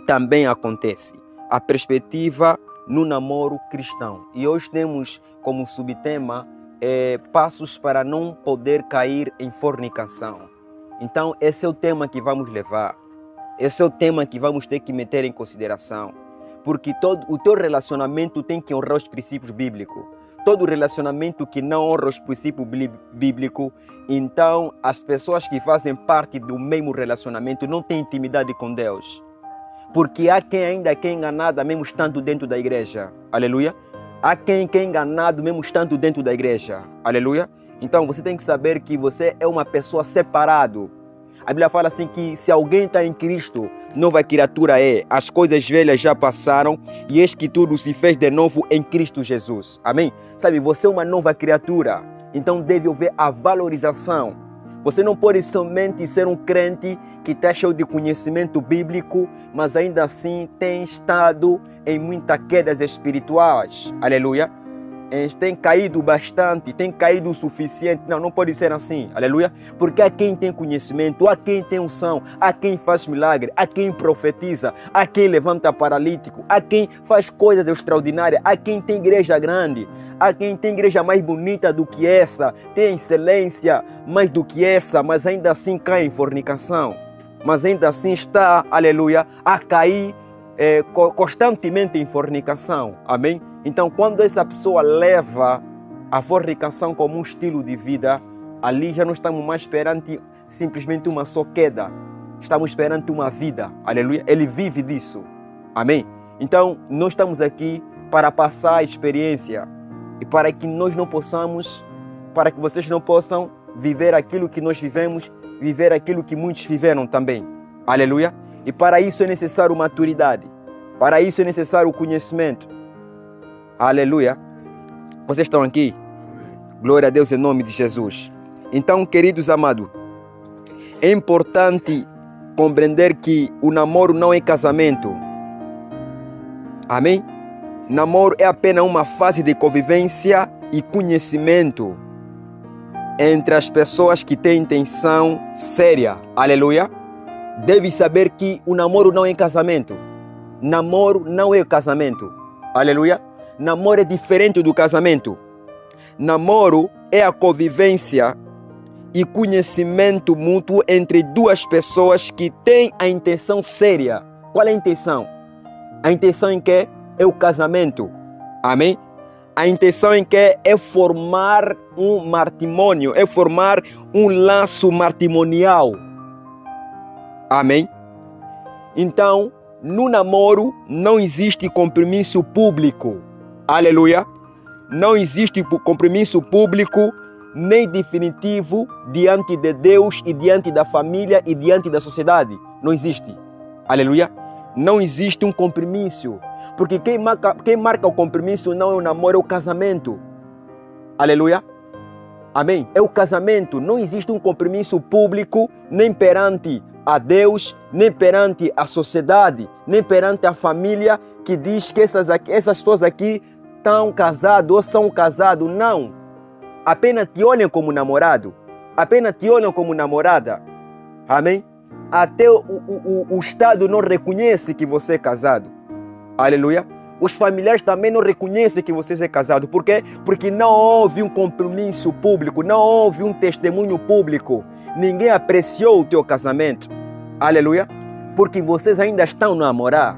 também acontece. A perspectiva no namoro cristão. E hoje temos como subtema passos para não poder cair em fornicação. Então esse é o tema que vamos levar. Esse é o tema que vamos ter que meter em consideração. Porque todo o teu relacionamento tem que honrar os princípios bíblicos. Todo relacionamento que não honra os princípios bíblicos, então as pessoas que fazem parte do mesmo relacionamento não têm intimidade com Deus. Porque há quem ainda é enganado mesmo estando dentro da igreja. Aleluia. Há quem é enganado mesmo estando dentro da igreja. Aleluia. Então você tem que saber que você é uma pessoa separada. A Bíblia fala assim que se alguém está em Cristo, nova criatura é. As coisas velhas já passaram e eis que tudo se fez de novo em Cristo Jesus. Amém? Sabe, você é uma nova criatura. Então deve haver a valorização. Você não pode somente ser um crente que está cheio de conhecimento bíblico, mas ainda assim tem estado em muitas quedas espirituais. Aleluia. Tem caído bastante, tem caído o suficiente. Não pode ser assim. Aleluia. Porque há quem tem conhecimento, há quem tem unção, há quem faz milagre, há quem profetiza, há quem levanta paralítico, há quem faz coisas extraordinárias, há quem tem igreja grande, há quem tem igreja mais bonita do que essa, tem excelência mais do que essa, mas ainda assim cai em fornicação. Mas ainda assim está, aleluia, a cair constantemente em fornicação. Amém? Então, quando essa pessoa leva a fornicação como um estilo de vida, ali já não estamos mais perante simplesmente uma só queda. Estamos perante uma vida. Aleluia. Ele vive disso. Amém? Então, nós estamos aqui para passar a experiência e para que nós não possamos, para que vocês não possam viver aquilo que nós vivemos, viver aquilo que muitos viveram também. Aleluia. E para isso é necessário maturidade. Para isso é necessário conhecimento. Aleluia. Vocês estão aqui? Glória a Deus em nome de Jesus. Então, queridos amados, é importante compreender que o namoro não é casamento. Amém? Namoro é apenas uma fase de convivência e conhecimento entre as pessoas que têm intenção séria. Aleluia. Deve saber que o namoro não é casamento. Namoro não é casamento. Aleluia. Namoro é diferente do casamento. Namoro é a convivência e conhecimento mútuo entre duas pessoas que têm a intenção séria. Qual é a intenção? A intenção em que é o casamento. Amém? A intenção em que é formar um matrimônio, é formar um laço matrimonial. Amém? Então, no namoro não existe compromisso público. Aleluia. Não existe compromisso público nem definitivo diante de Deus e diante da família e diante da sociedade. Não existe. Aleluia. Não existe um compromisso. Porque quem marca o compromisso não é o namoro, é o casamento. Aleluia. Amém. É o casamento. Não existe um compromisso público nem perante a Deus, nem perante a sociedade, nem perante a família que diz que essas pessoas aqui estão casadas ou são casados. Não. Apenas te olham como namorado. Apenas te olham como namorada. Amém? Até o Estado não reconhece que você é casado. Aleluia. Os familiares também não reconhecem que você é casado. Por quê? Porque não houve um compromisso público, não houve um testemunho público. Ninguém apreciou o teu casamento. Aleluia. Porque vocês ainda estão a namorar.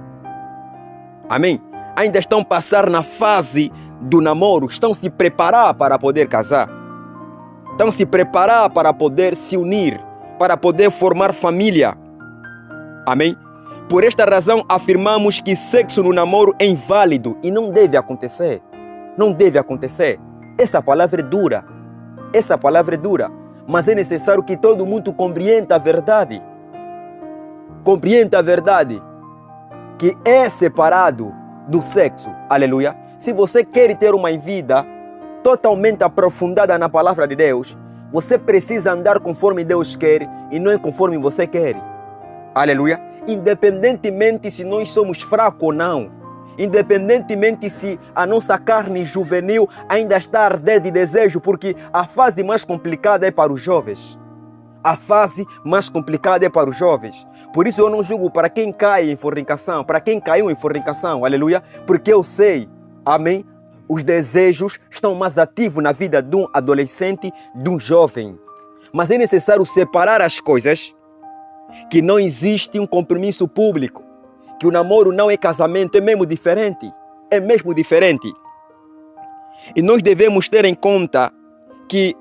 Amém? Ainda estão a passar na fase do namoro. Estão a se preparar para poder casar. Estão a se preparar para poder se unir. Para poder formar família. Amém? Por esta razão afirmamos que sexo no namoro é inválido e não deve acontecer. Não deve acontecer. Essa palavra é dura. Essa palavra é dura. Mas é necessário que todo mundo compreenda a verdade. Compreenda a verdade. Que é separado do sexo. Aleluia. Se você quer ter uma vida totalmente aprofundada na palavra de Deus, você precisa andar conforme Deus quer e não conforme você quer. Aleluia. Independentemente se nós somos fracos ou não. Independentemente se a nossa carne juvenil ainda está a arder de desejo, porque a fase mais complicada é para os jovens. A fase mais complicada é para os jovens. Por isso eu não julgo para quem cai em fornicação, para quem caiu em fornicação, aleluia, porque eu sei, amém, os desejos estão mais ativos na vida de um adolescente, de um jovem. Mas é necessário separar as coisas, que não existe um compromisso público, que o namoro não é casamento, é mesmo diferente. É mesmo diferente. E nós devemos ter em conta que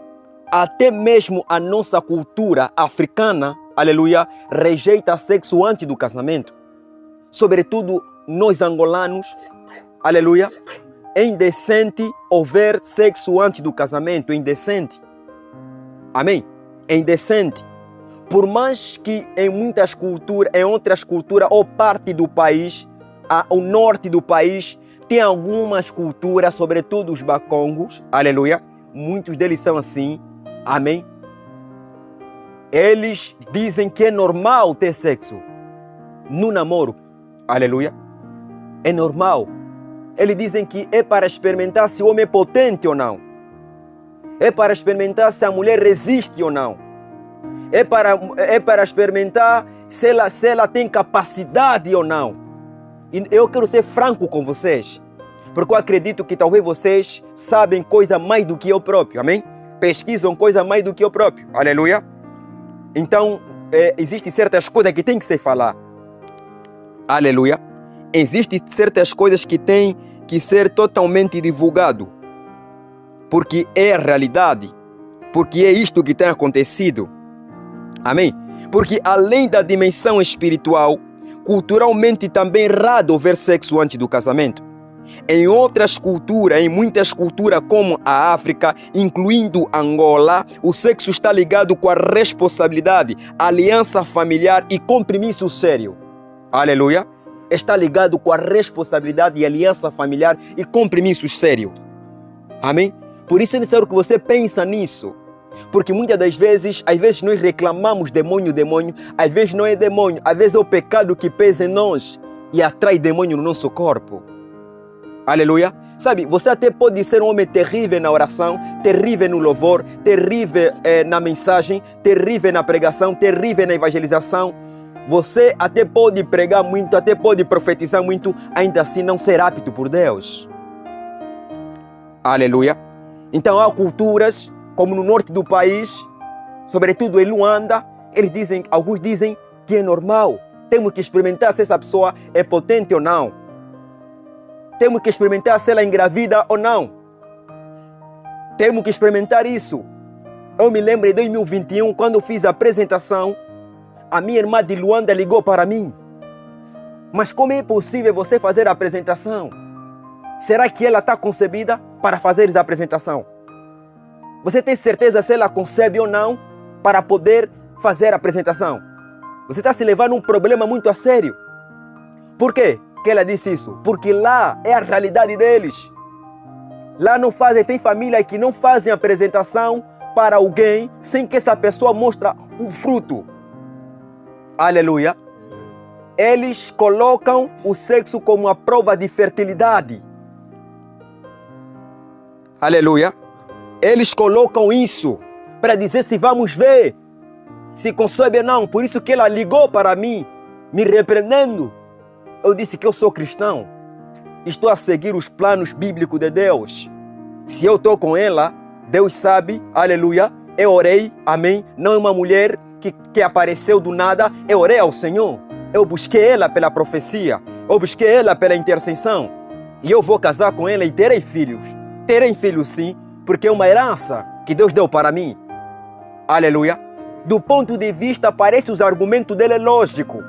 até mesmo a nossa cultura africana, aleluia, rejeita sexo antes do casamento. Sobretudo nós angolanos, aleluia, é indecente haver sexo antes do casamento, é indecente. Amém? É indecente. Por mais que em muitas culturas, em outras culturas ou parte do país, o norte do país, tem algumas culturas, sobretudo os bacongos, aleluia, muitos deles são assim, amém? Eles dizem que é normal ter sexo no namoro, aleluia, é normal. Eles dizem que é para experimentar se o homem é potente ou não, é para experimentar se a mulher resiste ou não, é para experimentar se ela tem capacidade ou não. E eu quero ser franco com vocês, porque eu acredito que talvez vocês sabem coisa mais do que eu próprio, amém? Pesquisam coisa mais do que eu próprio, aleluia. Então, existem certas coisas que tem que se falar, aleluia. Existem certas coisas que tem que ser totalmente divulgado, porque é a realidade, porque é isto que tem acontecido, amém? Porque além da dimensão espiritual, culturalmente também é errado haver sexo antes do casamento. Em outras culturas, em muitas culturas como a África, incluindo Angola, o sexo está ligado com a responsabilidade, aliança familiar e compromisso sério. Aleluia! Está ligado com a responsabilidade e aliança familiar e compromisso sério. Amém? Por isso é necessário que você pense nisso. Porque muitas das vezes, às vezes nós reclamamos demônio, às vezes não é demônio, às vezes é o pecado que pesa em nós e atrai demônio no nosso corpo. Aleluia. Sabe, você até pode ser um homem terrível na oração, terrível no louvor, terrível na mensagem, terrível na pregação, terrível na evangelização. Você até pode pregar muito, até pode profetizar muito, ainda assim não ser apto por Deus. Aleluia. Então há culturas, como no norte do país, sobretudo em Luanda, alguns dizem que é normal. Temos que experimentar se essa pessoa é potente ou não. Temos que experimentar se ela é engravida ou não. Temos que experimentar isso. Eu me lembro em 2021, quando eu fiz a apresentação, a minha irmã de Luanda ligou para mim. Mas como é possível você fazer a apresentação? Será que ela está concebida para fazer a apresentação? Você tem certeza se ela concebe ou não para poder fazer a apresentação? Você está se levando um problema muito a sério. Por quê que ela disse isso? Porque lá é a realidade deles. Lá não fazem, tem família que não fazem apresentação para alguém sem que essa pessoa mostre um fruto. Aleluia. Eles colocam o sexo como uma prova de fertilidade. Aleluia. Eles colocam isso para dizer se vamos ver se concebe ou não. Por isso que ela ligou para mim, me repreendendo. Eu disse que eu sou cristão. Estou a seguir os planos bíblicos de Deus. Se eu estou com ela, Deus sabe, aleluia. Eu orei, amém. Não é uma mulher que apareceu do nada. Eu orei ao Senhor. Eu busquei ela pela profecia. Eu busquei ela pela intercessão. E eu vou casar com ela e terei filhos. Terei filhos sim, porque é uma herança que Deus deu para mim. Aleluia. Do ponto de vista, parece os argumentos dele lógico.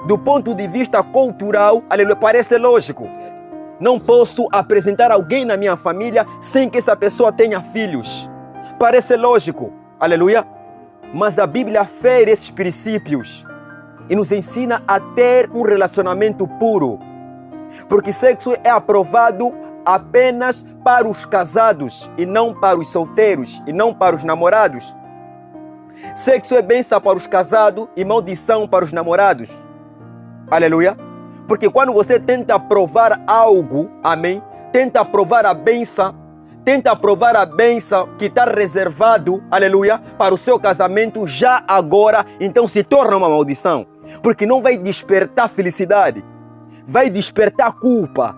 Do ponto de vista cultural, aleluia, parece lógico. Não posso apresentar alguém na minha família sem que essa pessoa tenha filhos. Parece lógico, aleluia. Mas a Bíblia fere esses princípios e nos ensina a ter um relacionamento puro. Porque sexo é aprovado apenas para os casados e não para os solteiros e não para os namorados. Sexo é bênção para os casados e maldição para os namorados. Aleluia. Porque quando você tenta provar algo, amém, tenta provar a bênção, tenta provar a bênção que está reservado, aleluia, para o seu casamento já agora, então se torna uma maldição. Porque não vai despertar felicidade, vai despertar culpa,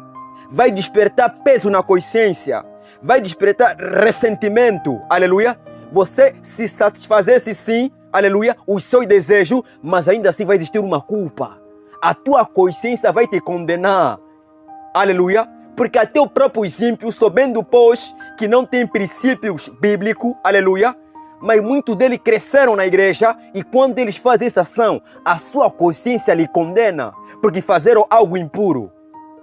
vai despertar peso na consciência, vai despertar ressentimento, aleluia. Você se satisfazesse sim, aleluia, os seus desejos, mas ainda assim vai existir uma culpa. A tua consciência vai te condenar, aleluia, porque até o próprio ímpio, sabendo pois que não tem princípios bíblicos, aleluia, mas muitos deles cresceram na igreja e quando eles fazem essa ação, a sua consciência lhe condena, porque fizeram algo impuro.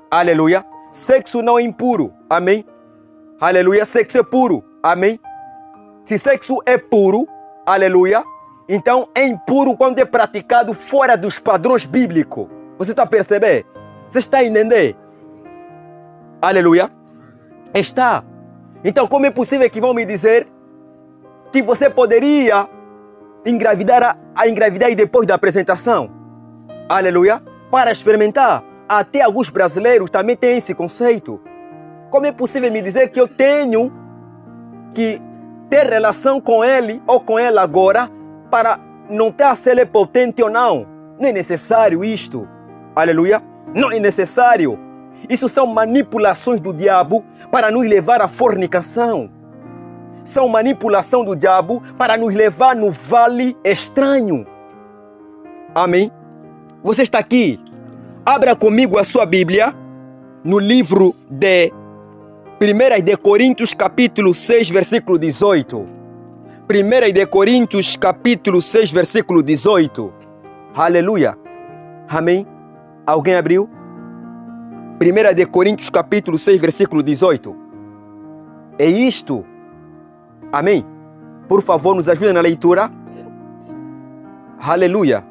Aleluia. Sexo não é impuro. Amém. Aleluia. Sexo é puro. Amém. Se sexo é puro, aleluia, então é impuro quando é praticado fora dos padrões bíblicos. Você está a perceber? Você está a entender? Aleluia. Está. Então como é possível que vão me dizer que você poderia engravidar e depois da apresentação? Aleluia. Para experimentar. Até alguns brasileiros também têm esse conceito. Como é possível me dizer que eu tenho que ter relação com ele ou com ela agora para não ter se ele é potente ou não? Não é necessário isto. Aleluia. Não é necessário. Isso são manipulações do diabo para nos levar à fornicação. São manipulação do diabo para nos levar no vale estranho. Amém? Você está aqui? Abra comigo a sua Bíblia no livro de 1 de Coríntios capítulo 6, versículo 18. 1 de Coríntios capítulo 6, versículo 18. Aleluia. Amém? Alguém abriu? 1 de Coríntios capítulo 6, versículo 18. É isto. Amém? Por favor, nos ajude na leitura. Aleluia.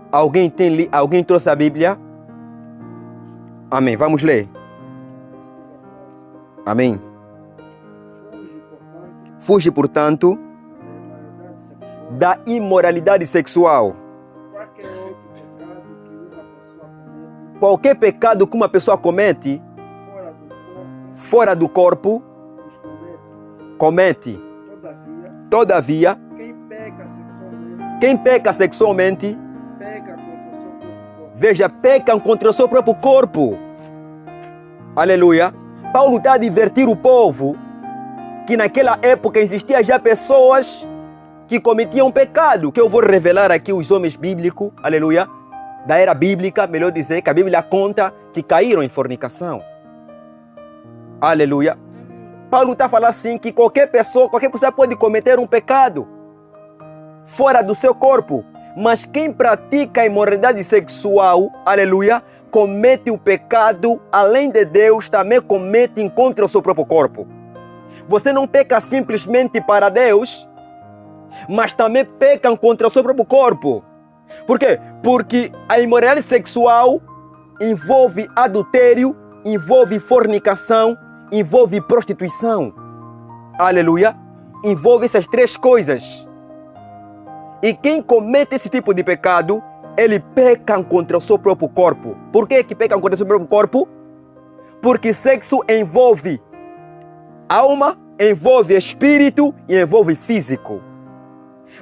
Alguém trouxe a Bíblia? Amém. Vamos ler. Amém. Fuge, portanto, da imoralidade sexual. Qualquer pecado que uma pessoa comete fora do corpo, comete. Todavia, quem peca sexualmente, veja, pecam contra o seu próprio corpo. Aleluia. Paulo está a advertir o povo que naquela época existiam já pessoas que cometiam pecado, que eu vou revelar aqui os homens bíblicos, aleluia, da era bíblica, melhor dizer, que a Bíblia conta que caíram em fornicação. Aleluia. Paulo está a falar assim que qualquer pessoa pode cometer um pecado fora do seu corpo, mas quem pratica a imoralidade sexual, aleluia, comete o pecado, além de Deus, também comete contra o seu próprio corpo. Você não peca simplesmente para Deus, mas também pecam contra o seu próprio corpo. Por quê? Porque a imoralidade sexual envolve adultério, envolve fornicação, envolve prostituição. Aleluia. Envolve essas três coisas. E quem comete esse tipo de pecado, ele peca contra o seu próprio corpo. Por que pecam contra o seu próprio corpo? Porque sexo envolve alma, envolve espírito e envolve físico.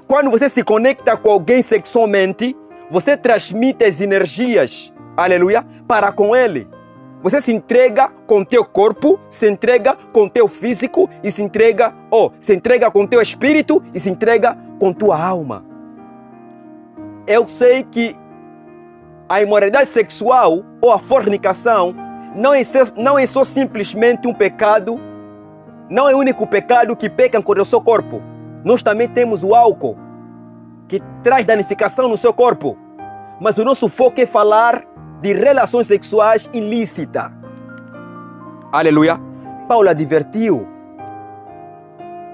Quando você se conecta com alguém sexualmente, você transmite as energias, aleluia, para com ele. Você se entrega com teu corpo, se entrega com teu físico e se entrega com teu espírito e se entrega com tua alma. Eu sei que a imoralidade sexual ou a fornicação não é só simplesmente um pecado, não é o único pecado que peca contra o seu corpo. Nós também temos o álcool, que traz danificação no seu corpo. Mas o nosso foco é falar de relações sexuais ilícitas. Aleluia. Paulo advertiu.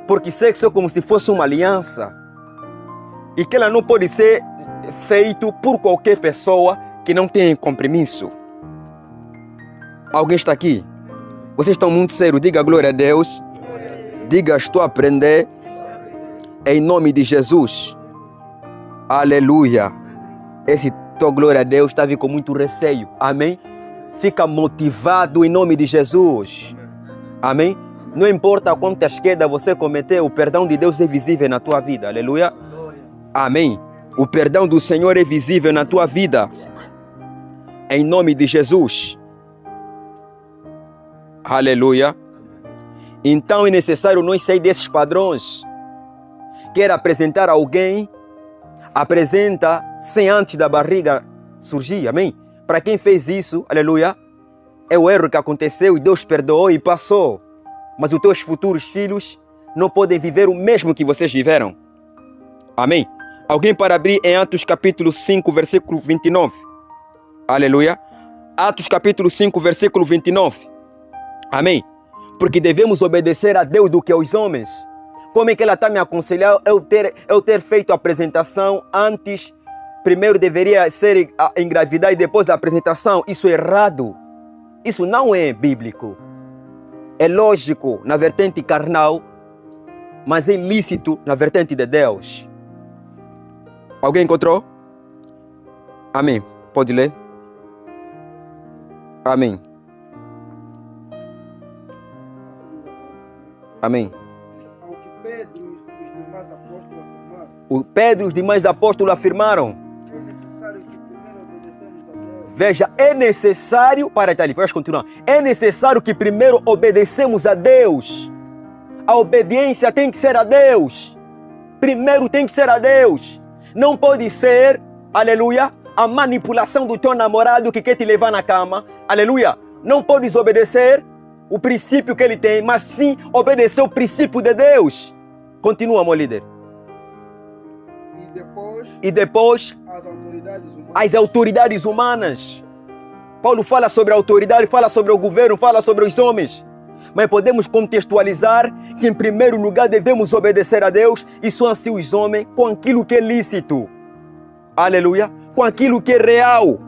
Porque sexo é como se fosse uma aliança. E que ela não pode ser feito por qualquer pessoa que não tenha compromisso. Alguém está aqui? Vocês estão muito sérios. Diga glória a Deus. Diga, estou a aprender. Em nome de Jesus. Aleluia. Esse tua glória a Deus está vindo com muito receio. Amém? Fica motivado em nome de Jesus. Amém? Não importa quantas quedas você cometeu, o perdão de Deus é visível na tua vida. Aleluia. Amém. O perdão do Senhor é visível na tua vida. Em nome de Jesus. Aleluia. Então é necessário nós sair desses padrões. Quer apresentar alguém, apresenta sem antes da barriga surgir. Amém? Para quem fez isso, aleluia, é o erro que aconteceu e Deus perdoou e passou. Mas os teus futuros filhos não podem viver o mesmo que vocês viveram. Amém? Alguém para abrir em Atos capítulo 5, versículo 29. Aleluia. Atos capítulo 5, versículo 29. Amém? Porque devemos obedecer a Deus do que aos homens. Como é que ela está me aconselhando eu ter feito a apresentação antes? Primeiro deveria ser engravidar e depois da apresentação. Isso é errado. Isso não é bíblico. É lógico na vertente carnal, mas é ilícito na vertente de Deus. Alguém encontrou? Amém. Pode ler? Amém. Amém. Ao que Pedro e os demais apóstolos afirmaram. O Pedro e os demais apóstolos afirmaram. É necessário que primeiro obedecemos a Deus. Veja, é necessário... Para ali, pode continuar. É necessário que primeiro obedecemos a Deus. A obediência tem que ser a Deus. Primeiro tem que ser a Deus. Não pode ser, aleluia, a manipulação do teu namorado que quer te levar na cama. Aleluia. Não podes obedecer o princípio que ele tem, mas sim obedecer o princípio de Deus. Continua, meu líder. E depois as autoridades humanas. Paulo fala sobre a autoridade, fala sobre o governo, fala sobre os homens. Mas podemos contextualizar que em primeiro lugar devemos obedecer a Deus e só assim os homens com aquilo que é lícito. Aleluia. Com aquilo que é real.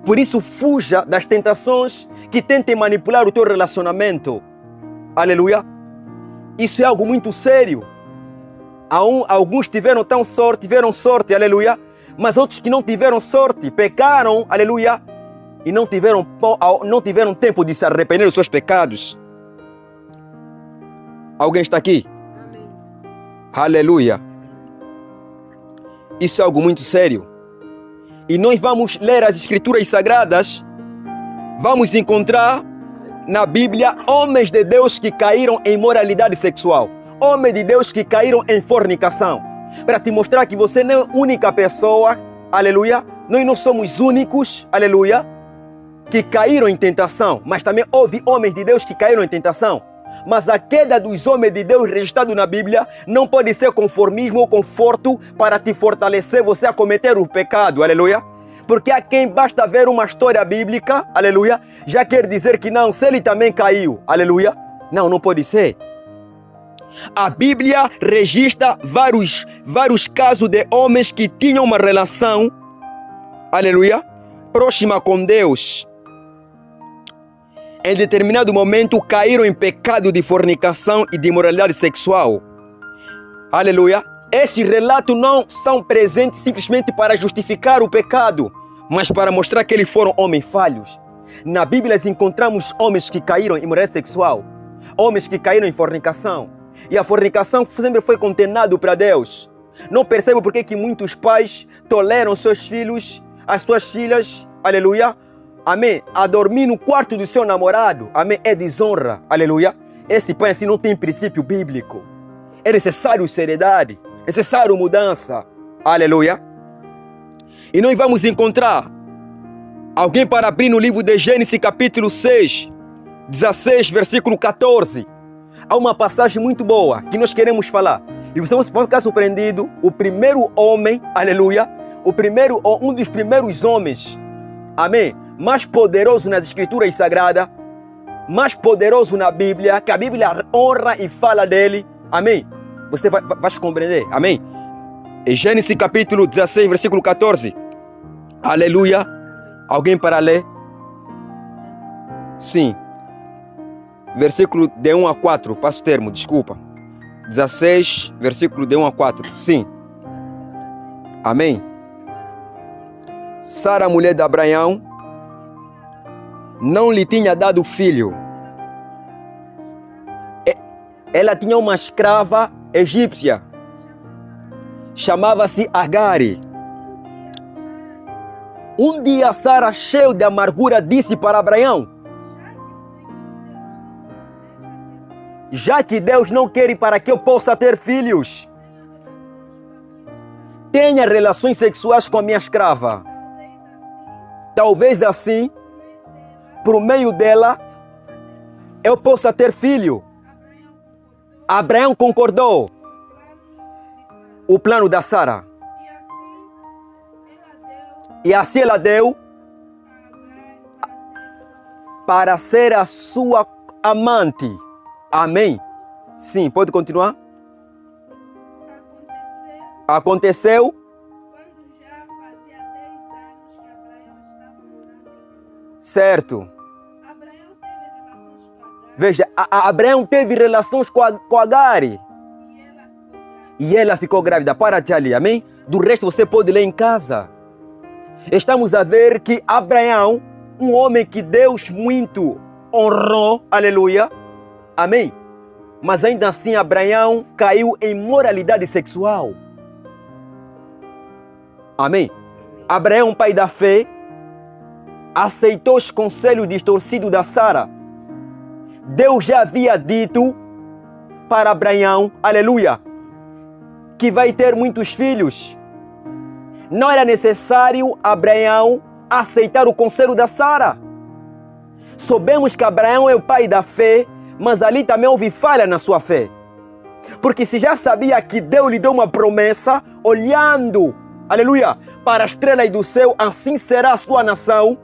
Por isso fuja das tentações que tentem manipular o teu relacionamento. Aleluia. Isso é algo muito sério. Alguns tiveram sorte, aleluia. Mas outros que não tiveram sorte, pecaram, aleluia. E não tiveram tempo de se arrepender dos seus pecados. Alguém está aqui? Amém. Aleluia. Isso é algo muito sério. E nós vamos ler as escrituras sagradas. Vamos encontrar na Bíblia homens de Deus que caíram em imoralidade sexual. Homens de Deus que caíram em fornicação. Para te mostrar que você não é a única pessoa, aleluia. Nós não somos únicos, aleluia, que caíram em tentação. Mas também houve homens de Deus que caíram em tentação. Mas a queda dos homens de Deus registrado na Bíblia não pode ser conformismo ou conforto para te fortalecer você a cometer o pecado, aleluia. Porque a quem basta ver uma história bíblica, aleluia, já quer dizer que não, se ele também caiu, aleluia. Não, não pode ser. A Bíblia registra vários casos de homens que tinham uma relação, aleluia, próxima com Deus. Em determinado momento caíram em pecado de fornicação e de imoralidade sexual. Aleluia. Esses relatos não estão presentes simplesmente para justificar o pecado, mas para mostrar que eles foram homens falhos. Na Bíblia encontramos homens que caíram em imoralidade sexual, homens que caíram em fornicação. E a fornicação sempre foi condenado para Deus. Não percebo por que muitos pais toleram seus filhos, as suas filhas, aleluia, amém, a dormir no quarto do seu namorado. Amém, é desonra, aleluia. Esse pai assim não tem princípio bíblico. É necessário seriedade, é necessário mudança, aleluia. E nós vamos encontrar alguém para abrir no livro de Gênesis capítulo 6, 16, versículo 14. Há uma passagem muito boa que nós queremos falar. E você vai ficar surpreendido. O primeiro homem, aleluia, um dos primeiros homens, amém, mais poderoso nas escrituras sagradas, mais poderoso na Bíblia, que a Bíblia honra e fala dele, amém. Você vai compreender, amém. Em Gênesis capítulo 16, versículo 14, aleluia. Alguém para ler? Sim. Versículo de 1 a 4, passo o termo, desculpa. 16, versículo de 1 a 4, sim. Amém. Sara, mulher de Abraão, não lhe tinha dado filho. ela tinha uma escrava egípcia. Chamava-se Agari. Um dia Sara, cheio de amargura, disse para Abraão: já que Deus não quer para que eu possa ter filhos, tenha relações sexuais com a minha escrava. Talvez assim, por meio dela, eu possa ter filho. Abraão concordou. O plano da Sara. E assim ela deu para ser a sua amante. Amém? Sim, pode continuar? Aconteceu. Certo. Veja, Abraão teve relações com Agari. E ela ficou grávida. Para-te ali, amém? Do resto você pode ler em casa. Estamos a ver que Abraão, um homem que Deus muito honrou, aleluia, amém? Mas ainda assim Abraão caiu em moralidade sexual. Amém? Abraão, pai da fé, aceitou os conselhos distorcidos da Sara. Deus já havia dito para Abraão, aleluia, que vai ter muitos filhos. Não era necessário Abraão aceitar o conselho da Sara. Sabemos que Abraão é o pai da fé, mas ali também houve falha na sua fé. Porque se já sabia que Deus lhe deu uma promessa, olhando, aleluia, para as estrelas do céu, assim será a sua nação,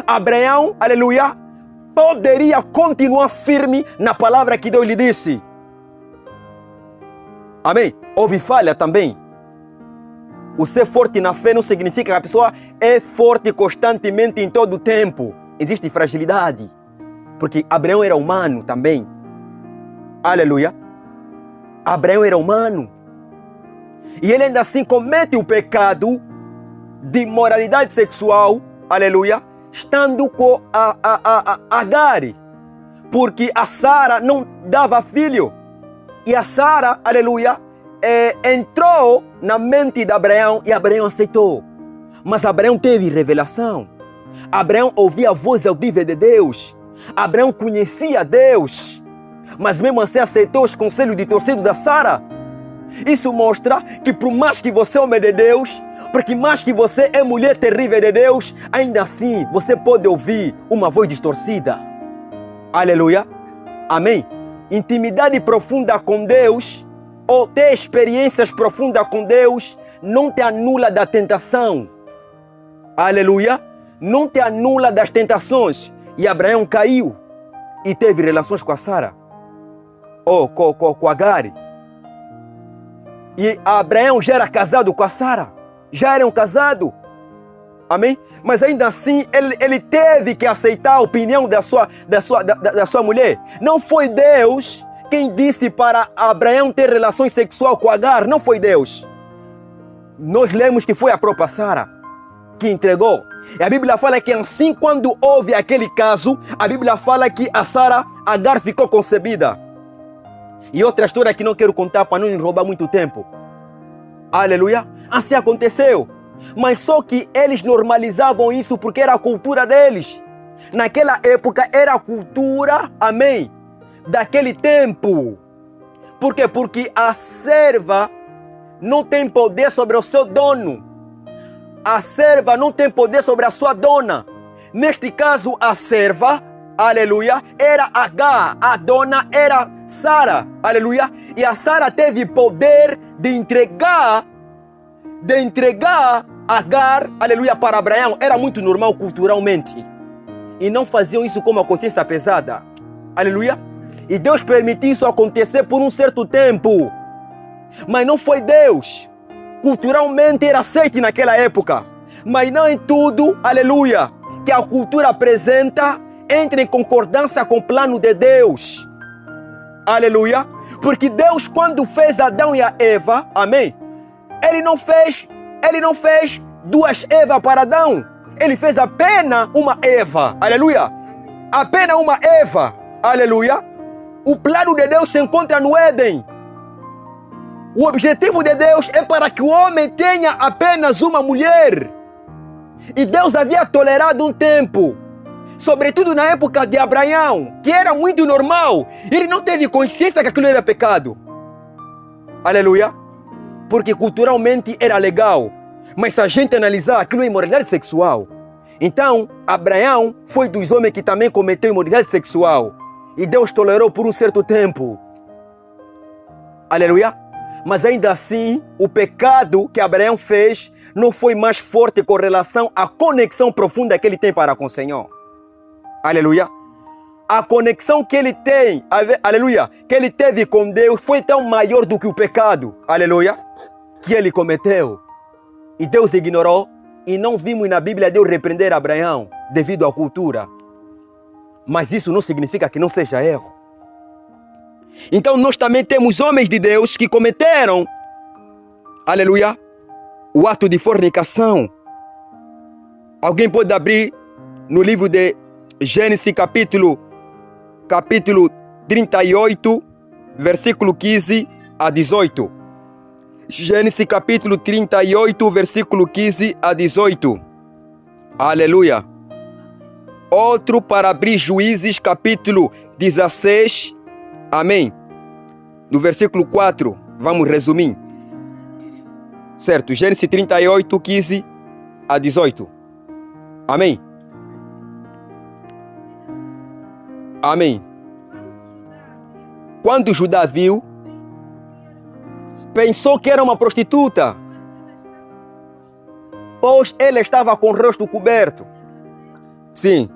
Abraão, aleluia, poderia continuar firme na palavra que Deus lhe disse. Amém? Houve falha também. O ser forte na fé não significa que a pessoa é forte constantemente em todo o tempo. Existe fragilidade. Porque Abraão era humano também. Aleluia. Abraão era humano. E ele ainda assim comete o pecado de imoralidade sexual. Aleluia. Estando com a Agari. Porque a Sara não dava filho. E a Sara, aleluia, entrou na mente de Abraão e Abraão aceitou. Mas Abraão teve revelação. Abraão ouvia a voz audível de Deus. Abraão conhecia Deus. Mas mesmo assim aceitou os conselhos distorcidos da Sara. Isso mostra que por mais que você é homem de Deus, porque mais que você é mulher terrível de Deus, ainda assim você pode ouvir uma voz distorcida. Aleluia. Amém. Intimidade profunda com Deus, ou ter experiências profundas com Deus, não te anula da tentação. Aleluia. Não te anula das tentações. E Abraão caiu e teve relações com a Sara. Ou com Agari. E Abraão já era casado com a Sara. Já eram casados. Amém? Mas ainda assim, ele teve que aceitar a opinião da sua mulher. Não foi Deus quem disse para Abraão ter relações sexuais com Agar. Não foi Deus. Nós lemos que foi a própria Sara que entregou. E a Bíblia fala que assim, quando houve aquele caso, a Bíblia fala que a Sara, Agar, ficou concebida. E outra história que não quero contar para não roubar muito tempo. Aleluia. Assim aconteceu. Mas só que eles normalizavam isso porque era a cultura deles. Naquela época era a cultura, amém, daquele tempo. Por quê? Porque a serva não tem poder sobre o seu dono. A serva não tem poder sobre a sua dona. Neste caso, a serva, aleluia, era Agar. A dona era Sara, aleluia. E a Sara teve poder de entregar Agar, aleluia, para Abraão. Era muito normal culturalmente. E não faziam isso como a consciência pesada. Aleluia. E Deus permitiu isso acontecer por um certo tempo. Mas não foi Deus. Culturalmente era aceito naquela época. Mas não em tudo, aleluia, que a cultura apresenta entra em concordância com o plano de Deus. Aleluia. Porque Deus, quando fez Adão e a Eva, amém, Ele não fez duas Evas para Adão. Ele fez apenas uma Eva. Aleluia. Apenas uma Eva. Aleluia. O plano de Deus se encontra no Éden. O objetivo de Deus é para que o homem tenha apenas uma mulher. E Deus havia tolerado um tempo, sobretudo na época de Abraão, que era muito normal. Ele não teve consciência que aquilo era pecado. Aleluia. Porque culturalmente era legal. Mas se a gente analisar, aquilo é imoralidade sexual. Então, Abraão foi dos homens que também cometeu imoralidade sexual. E Deus tolerou por um certo tempo. Aleluia. Mas ainda assim, o pecado que Abraão fez não foi mais forte com relação à conexão profunda que ele tem para com o Senhor. Aleluia. A conexão que ele tem, aleluia, que ele teve com Deus foi tão maior do que o pecado, aleluia, que ele cometeu. E Deus ignorou, e não vimos na Bíblia Deus repreender Abraão devido à cultura. Mas isso não significa que não seja erro. Então nós também temos homens de Deus que cometeram, aleluia, o ato de fornicação. Alguém pode abrir no livro de Gênesis capítulo 38, versículo 15 a 18. Gênesis capítulo 38, versículo 15 a 18. Aleluia. Outro para abrir Juízes capítulo 16. Amém. No versículo 4, vamos resumir. Certo, Gênesis 38, 15 a 18. Amém. Amém. Quando Judá viu, pensou que era uma prostituta, pois ela estava com o rosto coberto. Sim.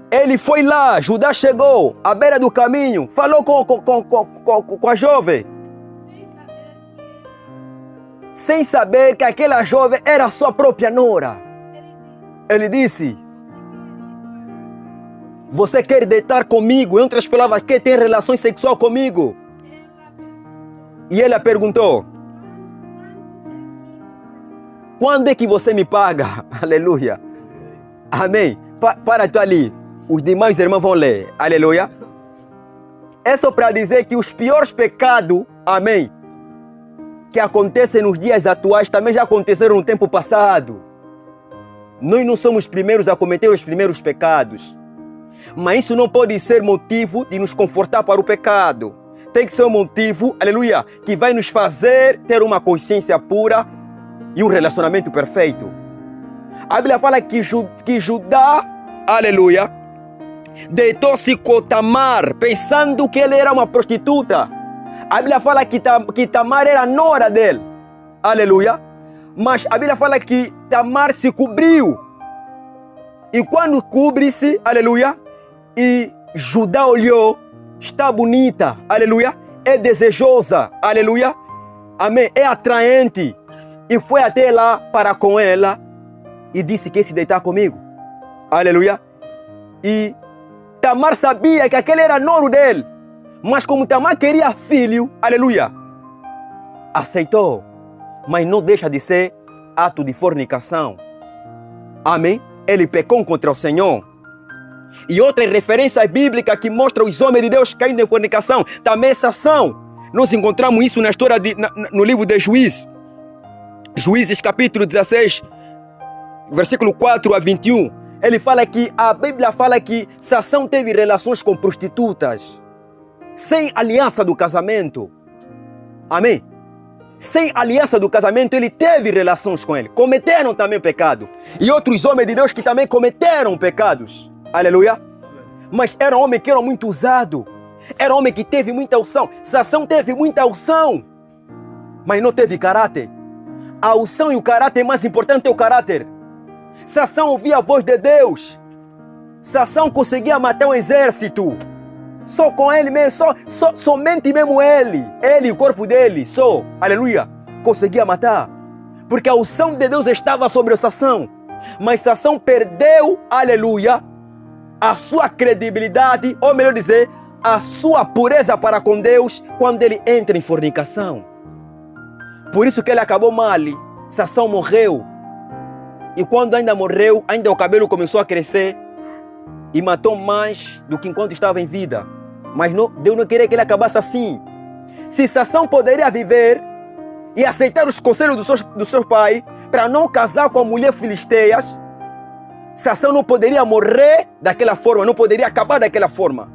Ele foi lá, Judá chegou à beira do caminho, falou com a jovem, sem saber que aquela jovem era sua própria nora. Ele disse: você quer deitar comigo? Em outras palavras, quer ter relações sexuais comigo? E ela perguntou: quando é que você me paga? Aleluia. Amém. Para tu ali. Os demais irmãos vão ler. Aleluia. É só para dizer que os piores pecados, amém, que acontecem nos dias atuais também já aconteceram no tempo passado. Nós não somos os primeiros a cometer os primeiros pecados. Mas isso não pode ser motivo de nos confortar para o pecado. Tem que ser um motivo, aleluia, que vai nos fazer ter uma consciência pura e um relacionamento perfeito. A Bíblia fala que Judá, aleluia, deitou-se com Tamar, pensando que ele era uma prostituta. A Bíblia fala que Tamar era nora dele. Aleluia. Mas a Bíblia fala que Tamar se cobriu. E quando cobre-se, aleluia, e Judá olhou, está bonita, aleluia, é desejosa, aleluia, amém, é atraente. E foi até lá para com ela e disse que ia se deitar comigo. Aleluia. E Tamar sabia que aquele era noro dele. Mas como Tamar queria filho, aleluia, aceitou. Mas não deixa de ser ato de fornicação. Amém. Ele pecou contra o Senhor. E outra referência bíblica que mostra os homens de Deus caindo em fornicação, também essa ação. Nós encontramos isso na história no livro de Juízes. Juízes capítulo 16, versículo 4 a 21. Ele fala que, a Bíblia fala que Sansão teve relações com prostitutas, sem aliança do casamento. Amém? Sem aliança do casamento, ele teve relações com ele. Cometeram também pecado. E outros homens de Deus que também cometeram pecados. Aleluia. Mas era um homem que era muito usado. Era um homem que teve muita unção. Sansão teve muita unção, mas não teve caráter. A unção e o caráter, mais importante é o caráter. Sansão ouvia a voz de Deus. Sansão conseguia matar um exército. Só com ele mesmo, somente mesmo ele e o corpo dele, só, aleluia, conseguia matar. Porque a unção de Deus estava sobre o Sansão. Mas Sansão perdeu, aleluia, a sua credibilidade, ou melhor dizer, a sua pureza para com Deus quando ele entra em fornicação. Por isso que ele acabou mal. Sansão morreu. E quando ainda morreu, ainda o cabelo começou a crescer. e matou mais do que enquanto estava em vida. Mas não, Deus não queria que ele acabasse assim. Se Sansão poderia viver e aceitar os conselhos do seu pai para não casar com a mulher filisteias, Sansão não poderia morrer daquela forma, não poderia acabar daquela forma.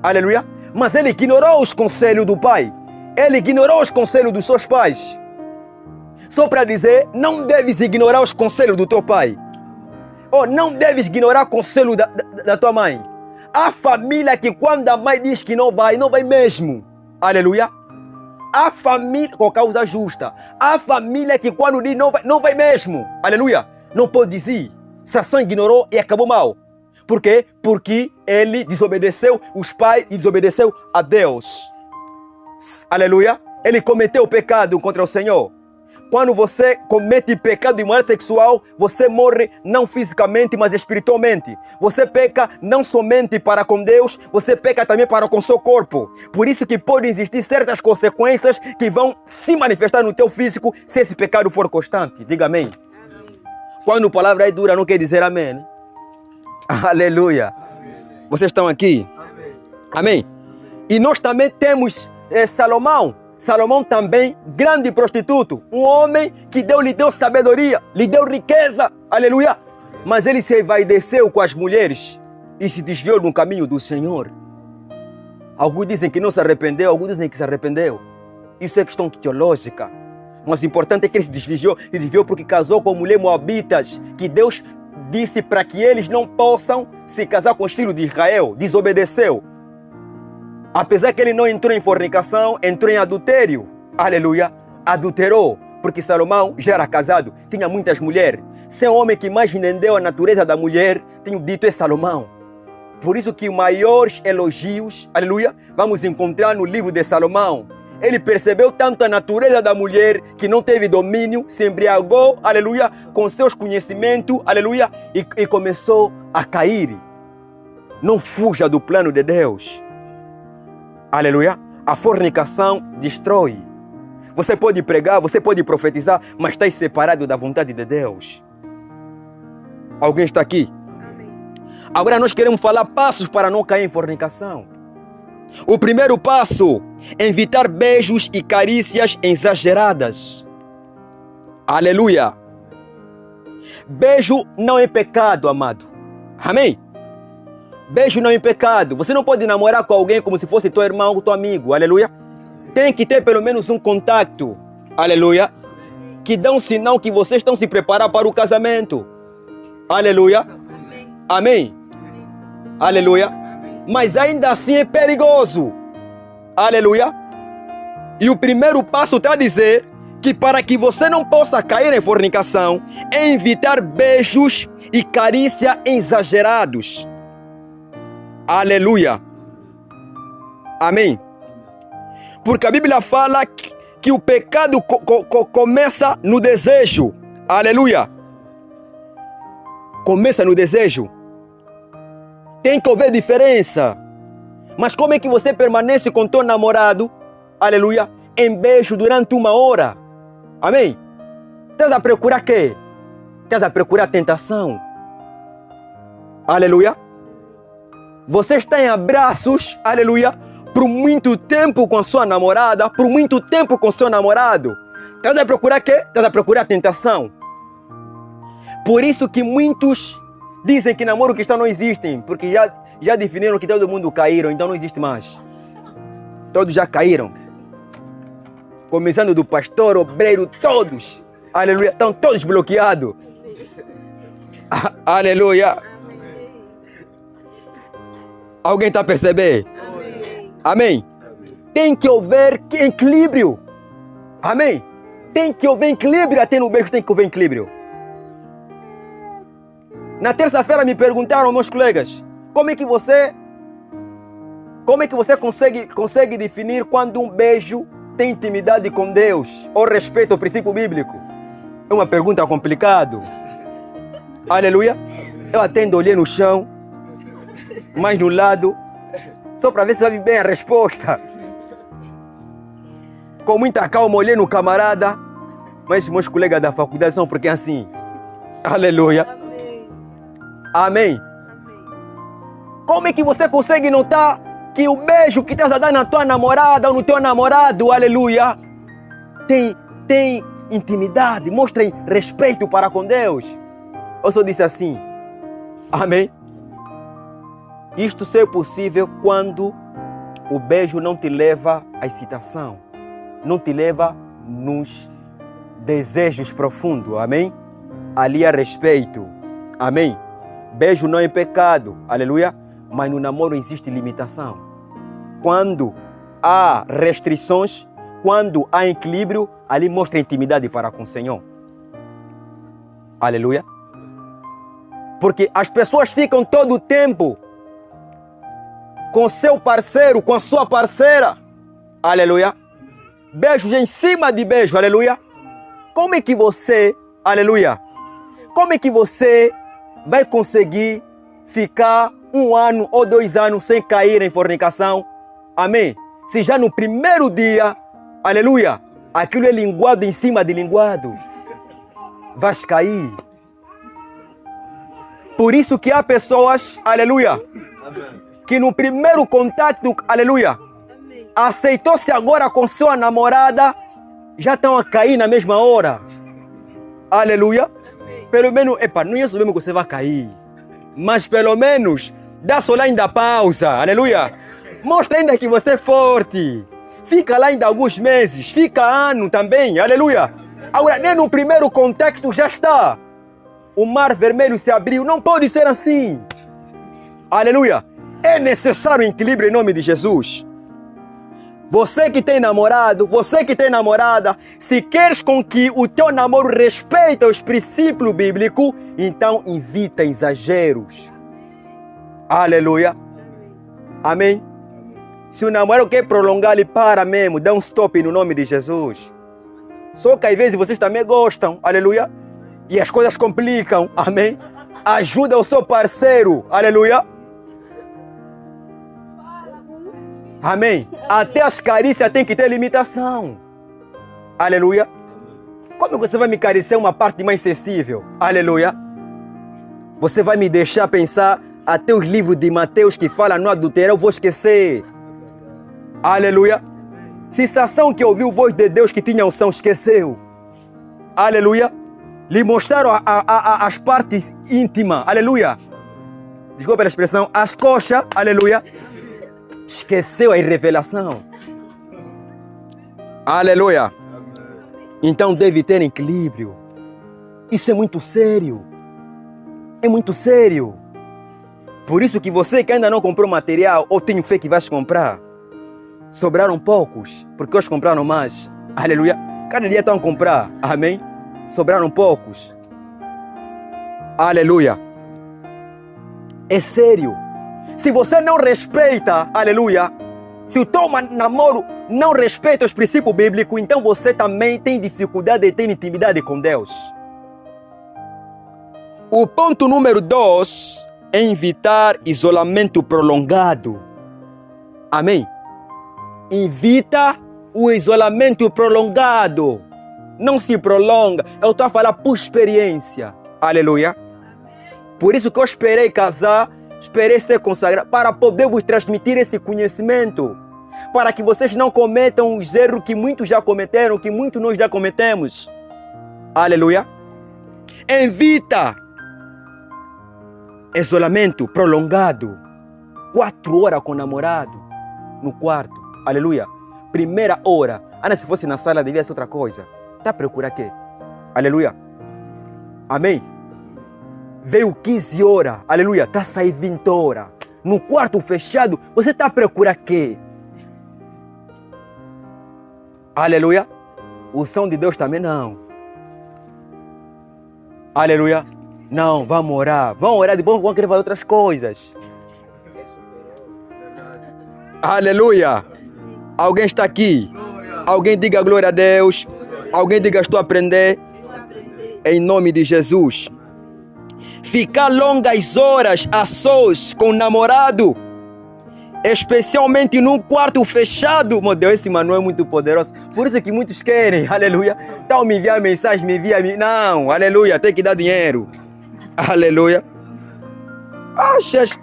Aleluia. Mas ele ignorou os conselhos do pai. Ele ignorou os conselhos dos seus pais. Só para dizer, não deves ignorar os conselhos do teu pai. Ou não deves ignorar o conselho da tua mãe. Há família que quando a mãe diz que não vai mesmo. Aleluia. Há família com causa justa. Há família que quando diz não vai mesmo. Aleluia. Não pode dizer. Sansão ignorou e acabou mal. Por quê? Porque ele desobedeceu os pais e desobedeceu a Deus. Aleluia. Ele cometeu pecado contra o Senhor. Quando você comete pecado de maneira sexual, você morre não fisicamente, mas espiritualmente. Você peca não somente para com Deus, você peca também para com seu corpo. Por isso que podem existir certas consequências que vão se manifestar no teu físico se esse pecado for constante. Diga amém. Quando a palavra é dura, não quer dizer amém. Né? Aleluia. Amém. Vocês estão aqui? Amém. Amém. E nós também temos Salomão. Salomão também, grande prostituto. Um homem que Deus lhe deu sabedoria, lhe deu riqueza. Aleluia. Mas ele se envaideceu com as mulheres e se desviou no caminho do Senhor. Alguns dizem que não se arrependeu, alguns dizem que se arrependeu. Isso é questão teológica. Mas o importante é que ele se desviou porque casou com mulheres moabitas, que Deus disse para que eles não possam se casar com os filhos de Israel. Desobedeceu. Apesar que ele não entrou em fornicação, entrou em adultério. Aleluia. Adulterou. Porque Salomão já era casado, tinha muitas mulheres. Se é o homem que mais entendeu a natureza da mulher, tenho dito, é Salomão. Por isso que os maiores elogios, aleluia, vamos encontrar no livro de Salomão. Ele percebeu tanto a natureza da mulher que não teve domínio, se embriagou, aleluia, com seus conhecimentos, aleluia, e começou a cair. Não fuja do plano de Deus. Aleluia. A fornicação destrói. Você pode pregar, você pode profetizar, mas está separado da vontade de Deus. Alguém está aqui? Amém. Agora nós queremos falar passos para não cair em fornicação. O primeiro passo é evitar beijos e carícias exageradas. Aleluia. Beijo não é pecado, amado. Amém? Beijo não é pecado. Você não pode namorar com alguém como se fosse teu irmão ou teu amigo. Aleluia. Tem que ter pelo menos um contato. Aleluia. Que dá um sinal que vocês estão se preparando para o casamento. Aleluia. Amém. Aleluia. Mas ainda assim é perigoso. Aleluia. E o primeiro passo está a dizer que para que você não possa cair em fornicação, é evitar beijos e carícias exagerados. Aleluia. Amém. Porque a Bíblia fala que o pecado começa no desejo. Aleluia. Começa no desejo. Tem que haver diferença. Mas como é que você permanece com teu namorado, aleluia, em beijo durante 1 hora? Amém? Estás a procurar quê? Estás a procurar tentação. Aleluia. Você está em abraços, aleluia, por muito tempo com a sua namorada, por muito tempo com o seu namorado. Estás a procurar quê? Estás a procurar tentação. Por isso que muitos dizem que namoro cristão não existem, porque já definiram que todo mundo caíram, então não existe mais. Todos já caíram. Começando do pastor, obreiro, todos. Aleluia, estão todos bloqueados. Aleluia. Alguém está a perceber? Amém. Tem que haver equilíbrio. Amém. Tem que haver equilíbrio, até no beijo tem que haver equilíbrio. Na terça-feira me perguntaram meus colegas, como é que você consegue definir quando um beijo tem intimidade com Deus ou respeito ao princípio bíblico? É uma pergunta complicada. Aleluia. Eu atendo, olhei no chão, mais no lado, só para ver se vai bem a resposta. Com muita calma, olhei no camarada, mas meus colegas da faculdade são porque é assim. Aleluia. Amém. Como é que você consegue notar que o beijo que estás a dar na tua namorada ou no teu namorado, aleluia, tem intimidade, mostra respeito para com Deus? Eu só disse assim, amém? Isto só é possível quando o beijo não te leva à excitação, não te leva nos desejos profundos, amém? Ali há respeito, amém? Beijo não é pecado, aleluia, mas no namoro existe limitação. Quando há restrições, quando há equilíbrio, ali mostra intimidade para com o Senhor. Aleluia. Porque as pessoas ficam todo o tempo com seu parceiro, com a sua parceira. Aleluia. Beijos em cima de beijo, aleluia. Como é que você, aleluia, como é que você vai conseguir ficar 1 ano ou 2 anos sem cair em fornicação? Amém? Se já no primeiro dia, aleluia, aquilo é linguado em cima de linguado, vais cair. Por isso que há pessoas, aleluia, que no primeiro contato, aleluia, aceitou-se agora com sua namorada, já estão a cair na mesma hora. Aleluia. Pelo menos, não é só mesmo que você vai cair, mas pelo menos dá só lá ainda pausa, aleluia. Mostra ainda que você é forte. Fica lá ainda alguns meses, fica ano também, aleluia. Agora, nem no primeiro contexto já está. O mar vermelho se abriu, não pode ser assim. Aleluia. É necessário equilíbrio em nome de Jesus. Você que tem namorado, você que tem namorada, se queres com que o teu namoro respeite os princípios bíblicos, então evita exageros. Aleluia. Amém. Se o namoro quer prolongar, ele para mesmo, dá um stop no nome de Jesus. Só que às vezes vocês também gostam, aleluia, e as coisas complicam, amém. Ajuda o seu parceiro, aleluia. Amém. Até as carícias têm que ter limitação. Aleluia. Como você vai me acariciar uma parte mais sensível? Aleluia. Você vai me deixar pensar até os livros de Mateus que falam no adultério, eu vou esquecer. Aleluia. Sensação que ouviu a voz de Deus que tinha unção, esqueceu. Aleluia. Lhe mostraram as partes íntimas. Aleluia. Desculpa a expressão. As coxas. Aleluia. Esqueceu a revelação. Aleluia. Então deve ter equilíbrio. Isso é muito sério. É muito sério. Por isso que você que ainda não comprou material, ou tenho fé que vais comprar, sobraram poucos, porque hoje compraram mais. Aleluia. Cada dia estão a comprar. Amém. Sobraram poucos. Aleluia. É sério. Se você não respeita, aleluia, se o teu namoro não respeita os princípios bíblicos, então você também tem dificuldade de ter intimidade com Deus. O ponto número 2 é evitar isolamento prolongado. Amém? Evita o isolamento prolongado. Não se prolonga. Eu estou a falar por experiência. Aleluia. Por isso que eu esperei casar, esperei ser consagrado, para poder vos transmitir esse conhecimento. Para que vocês não cometam os erros que muitos já cometeram, que muitos nós já cometemos. Aleluia. Evita isolamento prolongado. 4 horas com o namorado no quarto. Aleluia. Primeira hora. Se fosse na sala devia ser outra coisa. Está a procurar quê? Aleluia. Amém. Veio 15 horas. Aleluia. Está a sair 20 horas. No quarto fechado. Você está a procurar quê? Aleluia. O som de Deus também não. Aleluia. Não, vamos orar. Vamos orar, depois vamos querer fazer outras coisas. Aleluia. Alguém está aqui? Alguém diga glória a Deus. Alguém diga estou a aprender. Em nome de Jesus. Ficar longas horas a sós com o namorado, especialmente num quarto fechado. Meu Deus, esse manual é muito poderoso. Por isso que muitos querem, aleluia. Então me enviar mensagem, me envia. Não, aleluia, tem que dar dinheiro. Aleluia. Achas?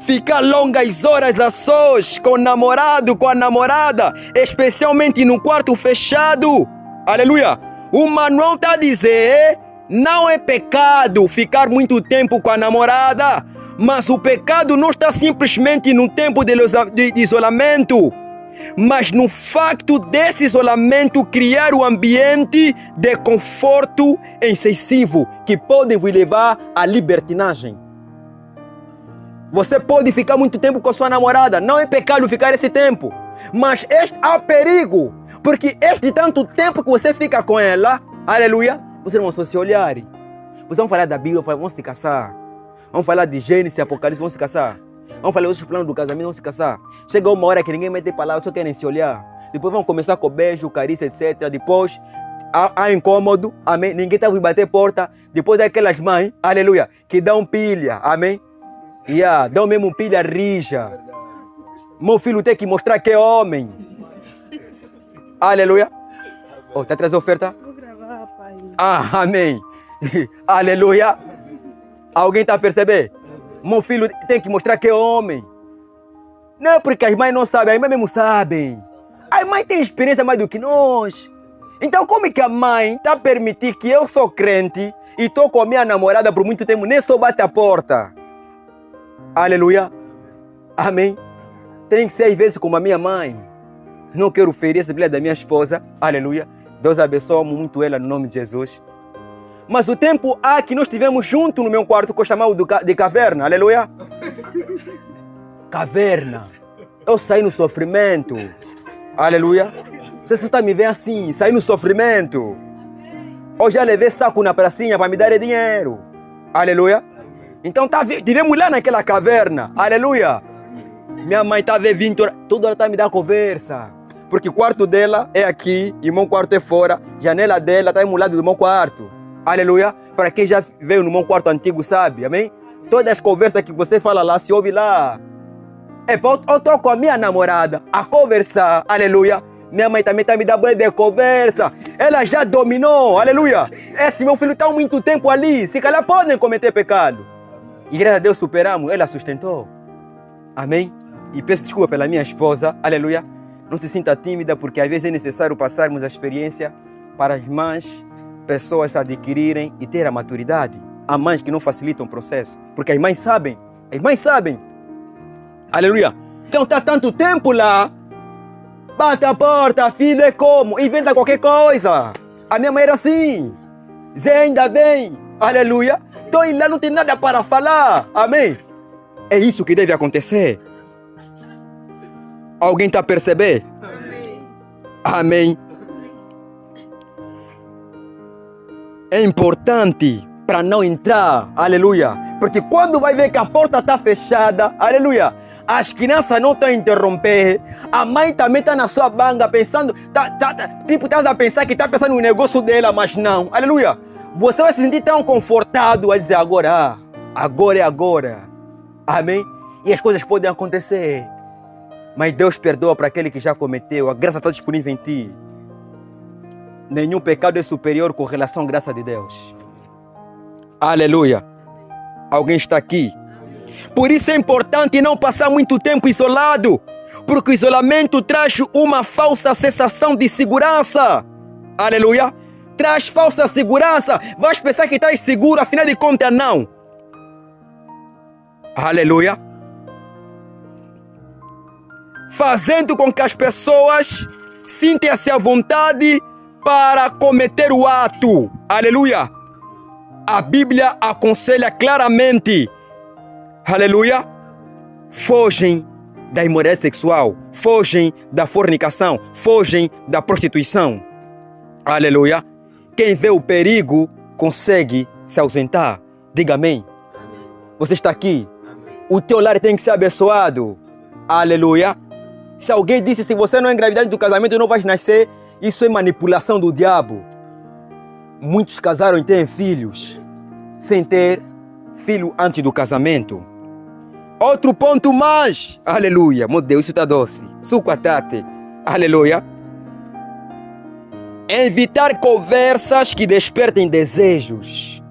Ficar longas horas a sós com o namorado, com a namorada, especialmente no quarto fechado. Aleluia. O manual está a dizer, não é pecado ficar muito tempo com a namorada, mas o pecado não está simplesmente no tempo de isolamento, mas no facto desse isolamento criar um ambiente de conforto excessivo que pode vos levar à libertinagem. Você pode ficar muito tempo com a sua namorada, não é pecado ficar esse tempo, mas há perigo, porque este tanto tempo que você fica com ela, aleluia, vocês não vão só se olharem. Vocês vão falar da Bíblia, vão se casar. Vamos falar de Gênesis, Apocalipse, vão se casar. Vamos falar dos planos do casamento, vão se casar. Chega uma hora que ninguém mete palavras, só querem se olhar. Depois vão começar com beijo, carícia, etc. Depois há incômodo, amém? Ninguém está a bater porta. Depois daquelas mães, aleluia, que dão pilha, amém? Dão mesmo pilha rija. Meu filho tem que mostrar que é homem. Aleluia. Tá trazendo oferta? Vou gravar, pai. Amém. Aleluia. Alguém está a perceber? Meu filho tem que mostrar que é homem. Não é porque as mães não sabem, as mães mesmo sabem. As mães têm experiência mais do que nós. Então como é que a mãe está a permitir que eu sou crente e estou com a minha namorada por muito tempo, nem só bate a porta? Aleluia. Amém. Tem que ser às vezes como a minha mãe. Não quero ferir essa Bíblia da minha esposa. Aleluia. Deus abençoe muito ela no nome de Jesus. Mas o tempo que nós estivemos juntos no meu quarto, que eu chamava de caverna, aleluia. Caverna. Eu saí no sofrimento, aleluia. Você só está me vendo assim, saí no sofrimento. Eu já levei saco na pracinha para me dar dinheiro, aleluia. Então estivemos lá naquela caverna, aleluia. Minha mãe estava vindo, toda hora está me dando conversa. Porque o quarto dela é aqui e o meu quarto é fora. Janela dela está no lado do meu quarto. Aleluia. Para quem já veio no meu quarto antigo sabe, amém? Todas as conversas que você fala lá, se ouve lá. Eu estou com a minha namorada a conversar, aleluia. Minha mãe também está me dando banho de conversa. Ela já dominou, aleluia. Esse meu filho está há muito tempo ali. Se calhar podem cometer pecado. E graças a Deus superamos, ela sustentou. Amém? E peço desculpa pela minha esposa, aleluia. Não se sinta tímida, porque às vezes é necessário passarmos a experiência para as mães, pessoas adquirirem e ter a maturidade. Há mães que não facilitam o processo, porque as mães sabem, aleluia. Então está tanto tempo lá, bate a porta, filho, é como? Inventa qualquer coisa. A minha mãe era assim, Zé ainda bem, aleluia. Estou lá, não tem nada para falar, amém? É isso que deve acontecer. Alguém está a perceber? Amém. É importante para não entrar, aleluia. Porque quando vai ver que a porta está fechada, aleluia, as crianças não estão a interromper, a mãe também está na sua banda pensando, tipo, está a pensar que está pensando no negócio dela, mas não, aleluia. Você vai se sentir tão confortado a dizer agora é agora, amém? E as coisas podem acontecer. Mas Deus perdoa para aquele que já cometeu. A graça está disponível em ti. Nenhum pecado é superior com relação à graça de Deus. Aleluia. Alguém está aqui? Por isso é importante não passar muito tempo isolado. Porque o isolamento traz uma falsa sensação de segurança. Aleluia. Traz falsa segurança. Vais pensar que estás seguro, afinal de contas não. Aleluia. Fazendo com que as pessoas sintam-se à vontade para cometer o ato. Aleluia. A Bíblia aconselha claramente. Aleluia. Fogem da imoralidade sexual. Fogem da fornicação. Fogem da prostituição. Aleluia. Quem vê o perigo consegue se ausentar. Diga amém. Você está aqui. O teu lar tem que ser abençoado. Aleluia. Se alguém disse, se você não é engravidar do casamento, não vai nascer, isso é manipulação do diabo. Muitos casaram e têm filhos, sem ter filho antes do casamento. Outro ponto mais, aleluia, meu Deus, isso está doce. Sucatate, aleluia. Evitar conversas que despertem desejos.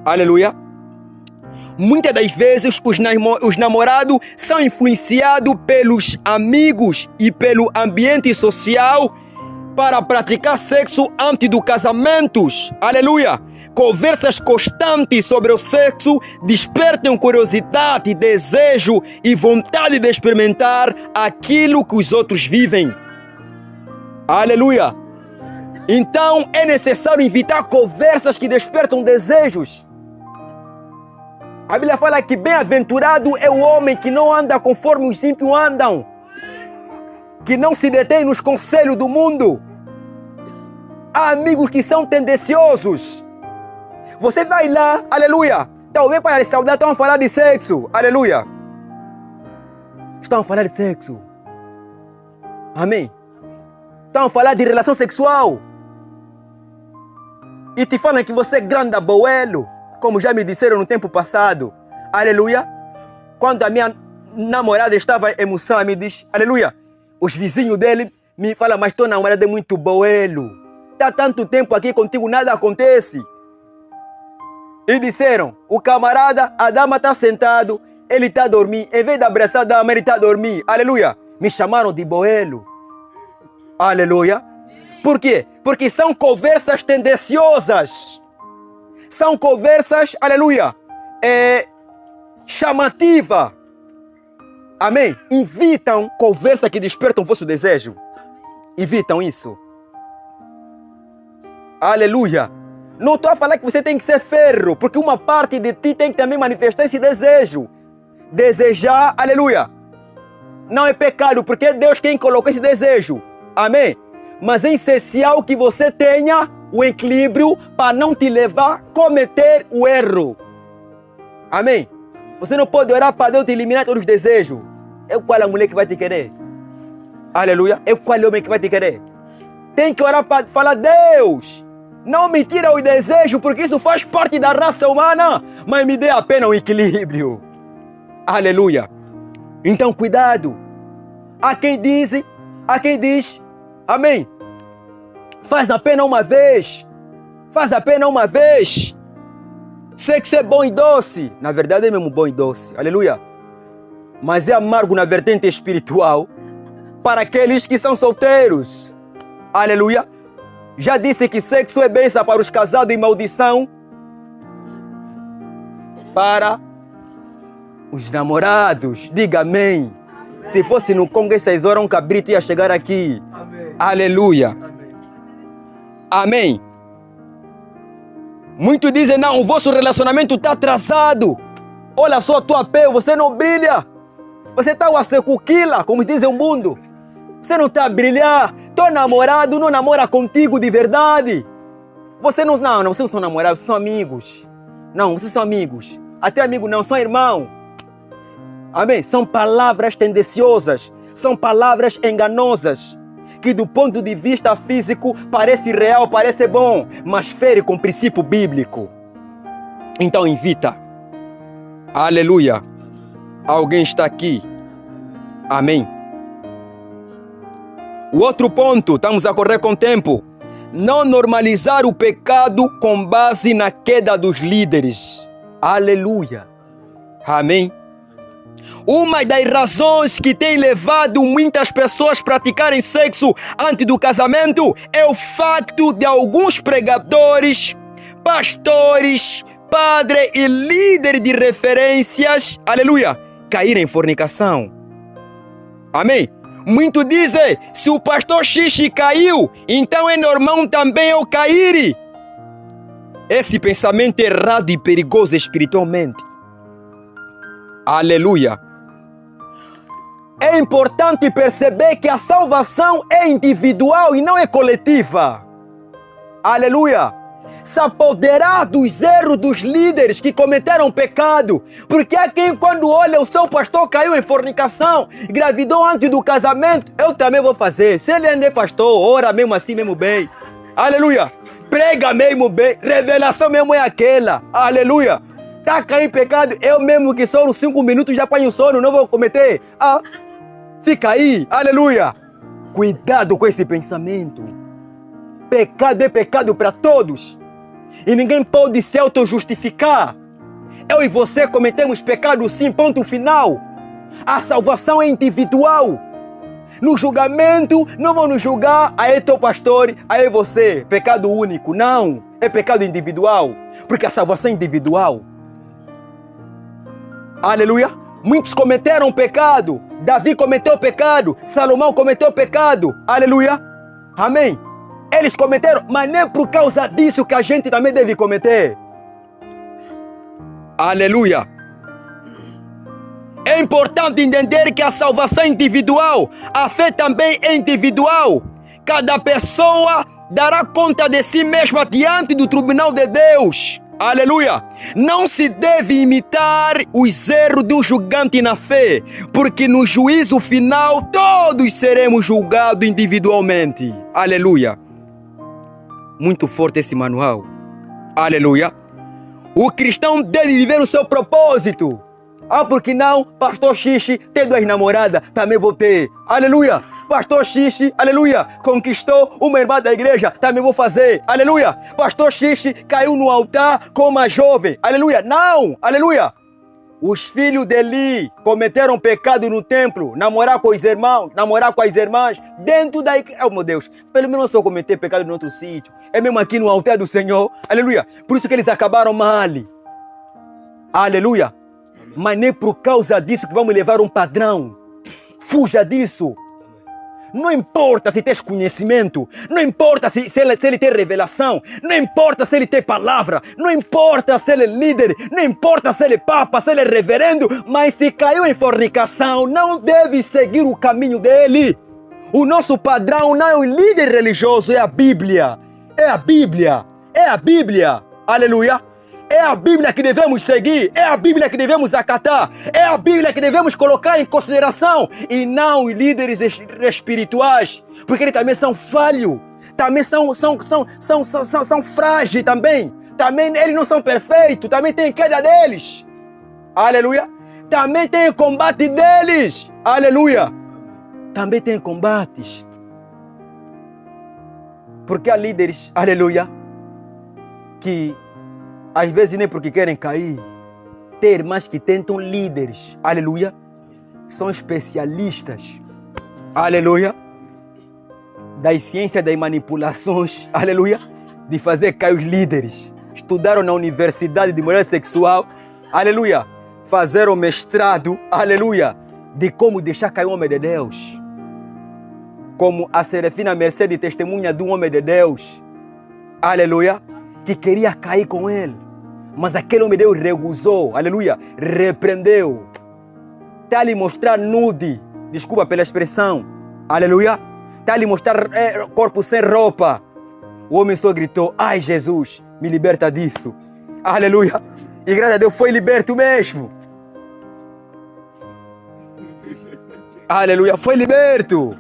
Aleluia. Muitas das vezes os namorados são influenciados pelos amigos e pelo ambiente social para praticar sexo antes do casamento. Aleluia! Conversas constantes sobre o sexo despertam curiosidade, desejo e vontade de experimentar aquilo que os outros vivem. Aleluia! Então é necessário evitar conversas que despertam desejos. A Bíblia fala que bem-aventurado é o homem que não anda conforme os ímpios andam, que não se detém nos conselhos do mundo. Há amigos que são tendenciosos. Você vai lá, aleluia, talvez para saudar estão a falar de sexo, aleluia. Estão a falar de sexo. Amém. Estão a falar de relação sexual. E te falam que você é grande abuelo, como já me disseram no tempo passado. Aleluia. Quando a minha namorada estava em emoção, me diz, aleluia. Os vizinhos dele me falam, mas tua namorada é muito boelo. Está tanto tempo aqui contigo, nada acontece. E disseram, o camarada, a dama está sentado, ele está a dormir. Em vez de abraçar a dama, ele está a dormir. Aleluia. Me chamaram de boelo. Aleluia. Por quê? Porque são conversas tendenciosas. São conversas, aleluia, chamativa. Amém? Evitam conversas que despertam o vosso desejo. Evitam isso. Aleluia. Não estou a falar que você tem que ser ferro, porque uma parte de ti tem que também manifestar esse desejo. Desejar, aleluia, não é pecado, porque é Deus quem colocou esse desejo. Amém? Mas é essencial que você tenha o equilíbrio para não te levar a cometer o erro. Amém? Você não pode orar para Deus te eliminar todos os desejos. É qual a mulher que vai te querer? Aleluia. É qual homem que vai te querer? Tem que orar para falar, Deus, não me tira o desejo, porque isso faz parte da raça humana, mas me dê apenas um equilíbrio. Aleluia. Então cuidado. Há quem diz, amém, faz apenas uma vez. Faz apenas uma vez. Sexo é bom e doce. Na verdade é mesmo bom e doce. Aleluia. Mas é amargo na vertente espiritual para aqueles que são solteiros. Aleluia. Já disse que sexo é bênção para os casados e maldição para os namorados. Diga amém. Se fosse no Congo essas horas, um cabrito ia chegar aqui. Amém. Aleluia. Amém. Amém. Muitos dizem, não, o vosso relacionamento está atrasado. Olha só a tua pele, você não brilha. Você está a secuquila, como dizem o mundo. Você não está a brilhar. Teu namorado não namora contigo de verdade. Você não, vocês não são namorados, vocês são amigos. Não, vocês são amigos. Até amigo não, são irmãos. Amém? São palavras tendenciosas. São palavras enganosas. Que do ponto de vista físico parece real, parece bom, mas fere com o princípio bíblico. Então evita. Aleluia. Alguém está aqui. Amém. O outro ponto, estamos a correr com o tempo. Não normalizar o pecado com base na queda dos líderes. Aleluia. Amém. Uma das razões que tem levado muitas pessoas a praticarem sexo antes do casamento é o facto de alguns pregadores, pastores, padres e líderes de referências, aleluia, caírem em fornicação. Amém? Muitos dizem, se o pastor Xixi caiu, então é normal também eu cair. Esse pensamento é errado e perigoso espiritualmente. Aleluia. É importante perceber que a salvação é individual e não é coletiva. Aleluia. Se apoderar dos erros dos líderes que cometeram pecado. Porque há quem quando olha o seu pastor caiu em fornicação, engravidou antes do casamento, eu também vou fazer. Se ele ainda é pastor, ora mesmo assim mesmo bem. Aleluia. Prega mesmo bem. Revelação mesmo é aquela. Aleluia. Tá caindo em pecado, eu mesmo que sono 5 minutos já apanho sono, não vou cometer. Fica aí, aleluia. Cuidado com esse pensamento. Pecado é pecado para todos. E ninguém pode se auto-justificar. Eu e você cometemos pecado sim, ponto final. A salvação é individual. No julgamento, não vão nos julgar, aí é teu pastor, aí é você. Pecado único. Não, é pecado individual. Porque a salvação é individual. Aleluia. Muitos cometeram pecado. Davi cometeu pecado. Salomão cometeu pecado. Aleluia. Amém. Eles cometeram, mas nem por causa disso que a gente também deve cometer. Aleluia. É importante entender que a salvação é individual. A fé também é individual. Cada pessoa dará conta de si mesma diante do tribunal de Deus. Aleluia! Não se deve imitar os erros do julgante na fé, porque no juízo final todos seremos julgados individualmente. Aleluia! Muito forte esse manual. Aleluia! O cristão deve viver o seu propósito. Ah, porque não? Pastor Xixi tem 2 namoradas, também vou ter. Aleluia! Pastor Xixi, aleluia, conquistou uma irmã da igreja, também vou fazer. Aleluia! Pastor Xixi caiu no altar com uma jovem. Aleluia! Não! Aleluia! Os filhos de Eli cometeram pecado no templo, namorar com os irmãos, namorar com as irmãs, dentro da igreja. Oh, meu Deus, pelo menos não só cometer pecado em outro sítio. É mesmo aqui no altar do Senhor. Aleluia! Por isso que eles acabaram mal. Aleluia! Mas nem por causa disso que vamos levar um padrão. Fuja disso. Não importa se tens conhecimento, não importa se ele tem revelação, não importa se ele tem palavra, não importa se ele é líder, não importa se ele é papa, se ele é reverendo, mas se caiu em fornicação, não deve seguir o caminho dele. O nosso padrão não é o líder religioso, é a Bíblia. É a Bíblia. É a Bíblia. Aleluia. É a Bíblia que devemos seguir, é a Bíblia que devemos acatar, é a Bíblia que devemos colocar em consideração e não os líderes espirituais, porque eles também são falhos, também são frágeis também eles não são perfeitos, também tem queda deles, aleluia, também tem combate deles, aleluia, também tem combates, porque há líderes, aleluia, que às vezes nem porque querem cair. Tem irmãs que tentam líderes. Aleluia. São especialistas. Aleluia. Das ciências das manipulações. Aleluia. De fazer cair os líderes. Estudaram na universidade de moral sexual. Aleluia. Fizeram mestrado. Aleluia. De como deixar cair o homem de Deus. Como a Serafina Mercedes, testemunha de um homem de Deus. Aleluia. Que queria cair com ele. Mas aquele homem de Deus recusou, aleluia, repreendeu. Está a lhe mostrar nude, desculpa pela expressão, aleluia. Está a lhe mostrar corpo sem roupa. O homem só gritou, ai Jesus, me liberta disso. Aleluia. E graças a Deus foi liberto mesmo. Aleluia, foi liberto.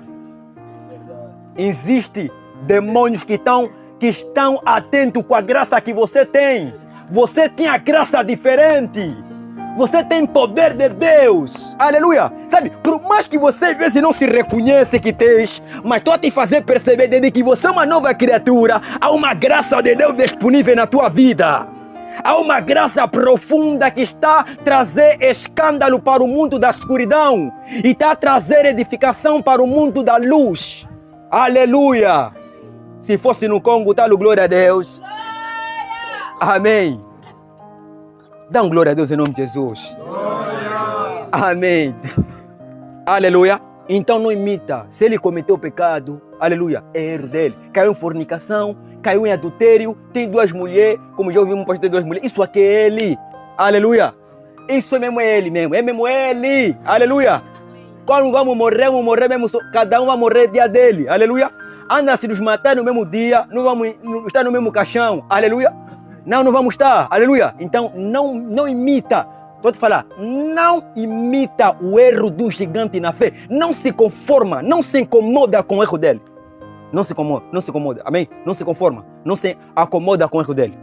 Existem demônios que estão atentos com a graça que você tem. Você tem a graça diferente. Você tem poder de Deus. Aleluia. Sabe, por mais que você às vezes não se reconhece que tens, mas estou a te fazer perceber desde que você é uma nova criatura, há uma graça de Deus disponível na tua vida. Há uma graça profunda que está a trazer escândalo para o mundo da escuridão e está a trazer edificação para o mundo da luz. Aleluia. Se fosse no Congo, tá, glória a Deus. Amém. Dá um glória a Deus em nome de Jesus. Glória. Amém. Aleluia. Então não imita. Se ele cometeu pecado, aleluia, é erro dele. Caiu em fornicação, caiu em adultério, tem 2 mulheres, como já ouvimos, pode ter 2 mulheres. Isso aqui é ele. Aleluia. Isso mesmo é ele mesmo. É mesmo ele. Aleluia. Quando vamos morrer mesmo. Cada um vai morrer dia dele. Aleluia. Anda se nos matar no mesmo dia, não vamos estar no mesmo caixão, aleluia? Não vamos estar, aleluia? Então não imita, estou a te falar, não imita o erro do gigante na fé, não se conforma, não se incomoda com o erro dele, não se incomoda, amém? Não se conforma, não se acomoda com o erro dele.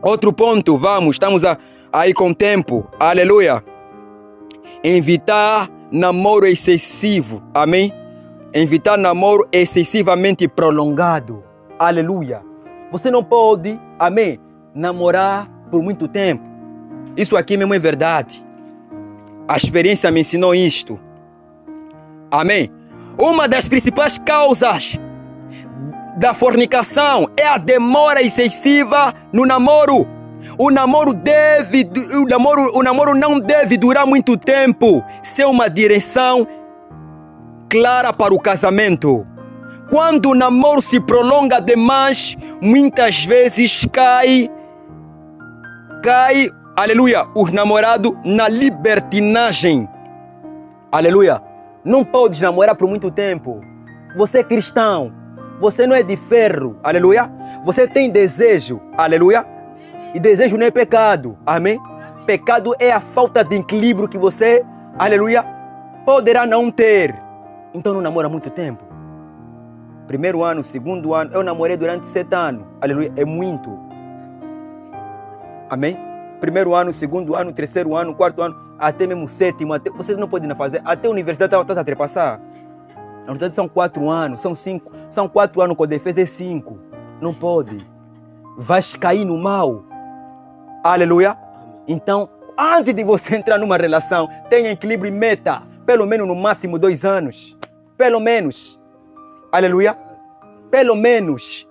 Outro ponto, vamos, estamos aí com tempo, aleluia? Evitar namoro excessivo, amém? Evitar namoro excessivamente prolongado. Aleluia. Você não pode, amém, namorar por muito tempo. Isso aqui mesmo é verdade. A experiência me ensinou isto. Amém? Uma das principais causas da fornicação é a demora excessiva no namoro. O namoro não deve durar muito tempo, sem uma direção clara para o casamento. Quando o namoro se prolonga demais, muitas vezes cai, aleluia, o namorado na libertinagem. Aleluia. Não podes namorar por muito tempo. Você é cristão. Você não é de ferro. Aleluia. Você tem desejo. Aleluia. E desejo não é pecado. Amém. Pecado é a falta de equilíbrio que você, aleluia, poderá não ter. Então não namora muito tempo. Primeiro ano, segundo ano. Eu namorei durante 7 anos. Aleluia. É muito. Amém. Primeiro ano, segundo ano, terceiro ano, quarto ano, até mesmo sétimo. Vocês não podem fazer. Até a universidade está a trepassar. Na verdade são 4 anos, são 5. São 4 anos com defesa é 5. Não pode. Vais cair no mal. Aleluia. Então, antes de você entrar numa relação, tenha equilíbrio e meta. Pelo menos no máximo 2 anos. Pelo menos. Aleluia. Pelo menos.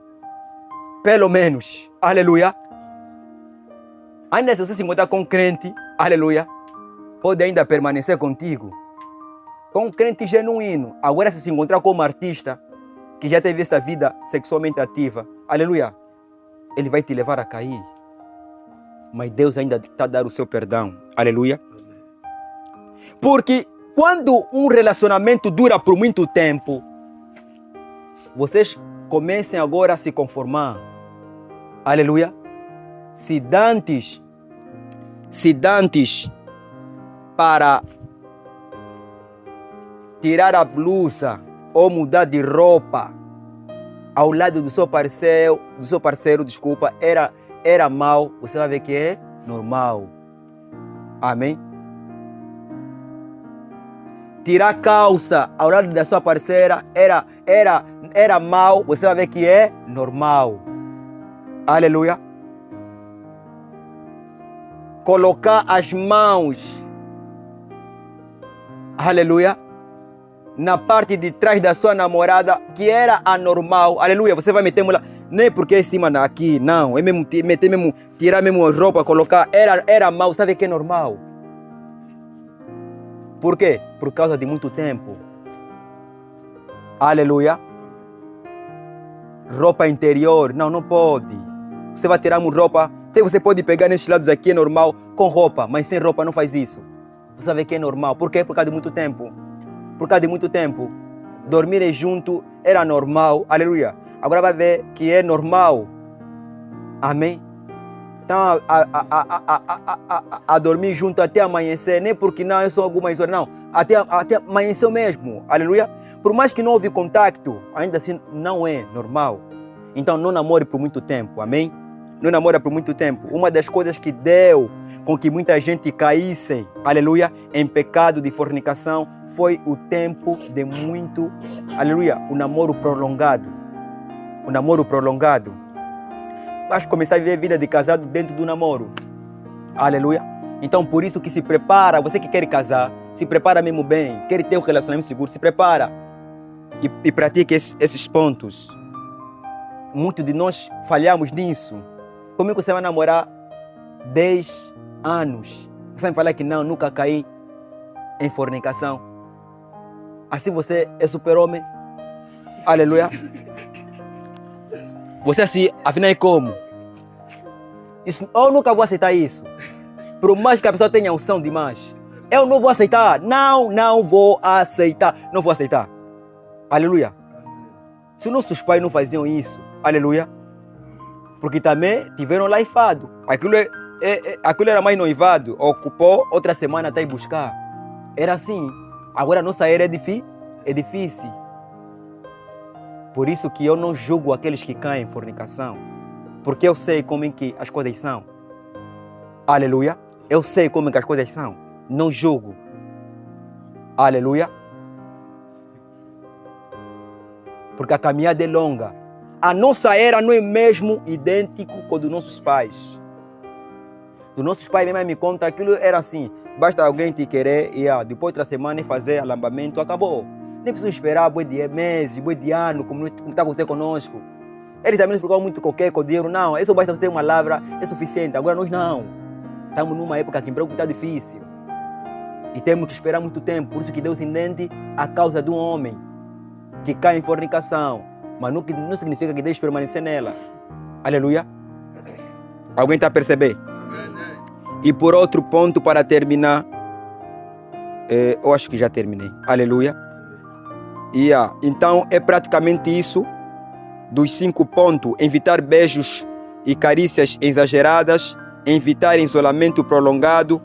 Pelo menos. Aleluia. Ainda se você se encontrar com um crente, aleluia, pode ainda permanecer contigo. Com um crente genuíno. Agora se encontrar com um artista que já teve essa vida sexualmente ativa, aleluia, ele vai te levar a cair. Mas Deus ainda está a dar o seu perdão. Aleluia. Porque quando um relacionamento dura por muito tempo, vocês comecem agora a se conformar. Aleluia. Se dantes para tirar a blusa ou mudar de roupa ao lado do seu parceiro, desculpa, era mal, você vai ver que é normal. Amém? Tirar a calça ao lado da sua parceira era mal, você vai ver que é normal. Aleluia. Colocar as mãos, aleluia, na parte de trás da sua namorada, que era anormal, aleluia, você vai meter lá, nem porque é em cima aqui, não, é mesmo meter mesmo, tirar mesmo a roupa, colocar, era mal, sabe que é normal? Por quê? Por causa de muito tempo. Aleluia. Roupa interior, não pode. Você vai tirar uma roupa, até você pode pegar nesses lados aqui, é normal, com roupa, mas sem roupa não faz isso. Você sabe que é normal. Por quê? Por causa de muito tempo. Por causa de muito tempo. Dormir junto era normal. Aleluia. Agora vai ver que é normal. Amém? Então, a dormir junto até amanhecer, nem porque não, são algumas horas, não. Até amanhecer mesmo. Aleluia. Por mais que não houve contato, ainda assim não é normal. Então não namore por muito tempo. Amém? Não namora por muito tempo. Uma das coisas que deu com que muita gente caísse, aleluia, em pecado de fornicação, foi o tempo de muito, aleluia, o namoro prolongado. O namoro prolongado. Vais começar a viver a vida de casado dentro do namoro. Aleluia. Então por isso que se prepara, você que quer casar, se prepara mesmo bem, quer ter um relacionamento seguro, se prepara e pratique esses pontos. Muitos de nós falhamos nisso. Como é que você vai namorar 10 anos? Você vai falar que não, nunca caí em fornicação. Assim você é super-homem. Aleluia. Você assim, afinal é como? Isso, eu nunca vou aceitar isso. Por mais que a pessoa tenha unção demais. Eu não vou aceitar. Não vou aceitar. Não vou aceitar. Aleluia. Se nossos pais não faziam isso, aleluia, porque também tiveram laifado. Aquilo era mais noivado. Ocupou outra semana até ir buscar. Era assim. Agora a nossa era é difícil. Por isso que eu não julgo aqueles que caem em fornicação. Porque eu sei como é que as coisas são. Aleluia. Eu sei como é que as coisas são. Não julgo. Aleluia. Porque a caminhada é longa. A nossa era não é mesmo idêntico com a dos nossos pais. Dos nossos pais, minha mãe me conta, aquilo era assim. Basta alguém te querer e depois outra semana fazer alambamento, acabou. Nem precisa esperar boi de meses, boi de ano, como está acontecendo conosco. Eles também nos preocupam muito com o que, com o dinheiro. Não, isso basta você ter uma palavra, é suficiente. Agora nós não. Estamos numa época que o emprego está difícil. E temos que esperar muito tempo. Por isso que Deus entende a causa de um homem que cai em fornicação. Mas não significa que Deus permanecer nela. Aleluia. Alguém está a perceber? E por outro ponto, para terminar, eu acho que já terminei. Aleluia. Então é praticamente isso. Dos 5 pontos: evitar beijos e carícias exageradas, evitar isolamento prolongado,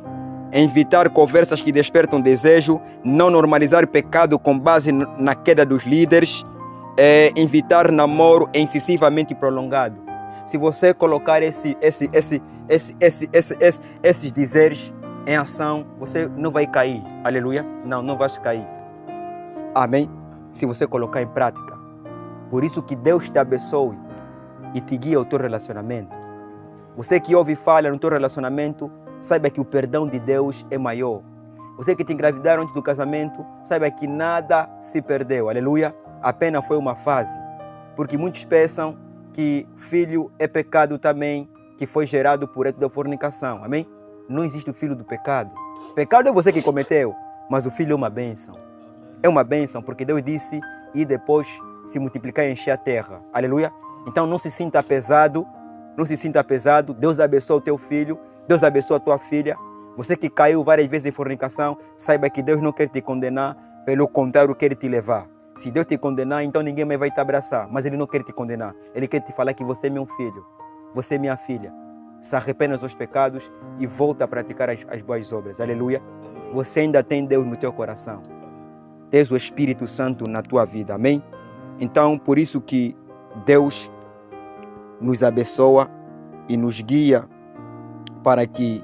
evitar conversas que despertam desejo, não normalizar pecado com base na queda dos líderes, evitar namoro excessivamente prolongado. Se você colocar esses dizeres em ação, você não vai cair. Aleluia. Não vai cair. Amém? Se você colocar em prática. Por isso que Deus te abençoe e te guia ao teu relacionamento. Você que ouve falha no teu relacionamento, saiba que o perdão de Deus é maior. Você que te engravidaram antes do casamento, saiba que nada se perdeu. Aleluia. Apenas foi uma fase. Porque muitos pensam que filho é pecado também, que foi gerado por ato da fornicação. Amém? Não existe o filho do pecado. Pecado é você que cometeu, mas o filho é uma bênção. É uma bênção, porque Deus disse, e depois se multiplicar e encher a terra. Aleluia? Então não se sinta pesado, não se sinta pesado. Deus abençoa o teu filho, Deus abençoa a tua filha. Você que caiu várias vezes em fornicação, saiba que Deus não quer te condenar, pelo contrário, quer te levar. Se Deus te condenar, então ninguém mais vai te abraçar. Mas Ele não quer te condenar. Ele quer te falar que você é meu filho. Você é minha filha. Se arrependa dos pecados e volta a praticar as boas obras. Aleluia. Você ainda tem Deus no teu coração. Tens o Espírito Santo na tua vida. Amém? Então, por isso que Deus nos abençoa e nos guia para que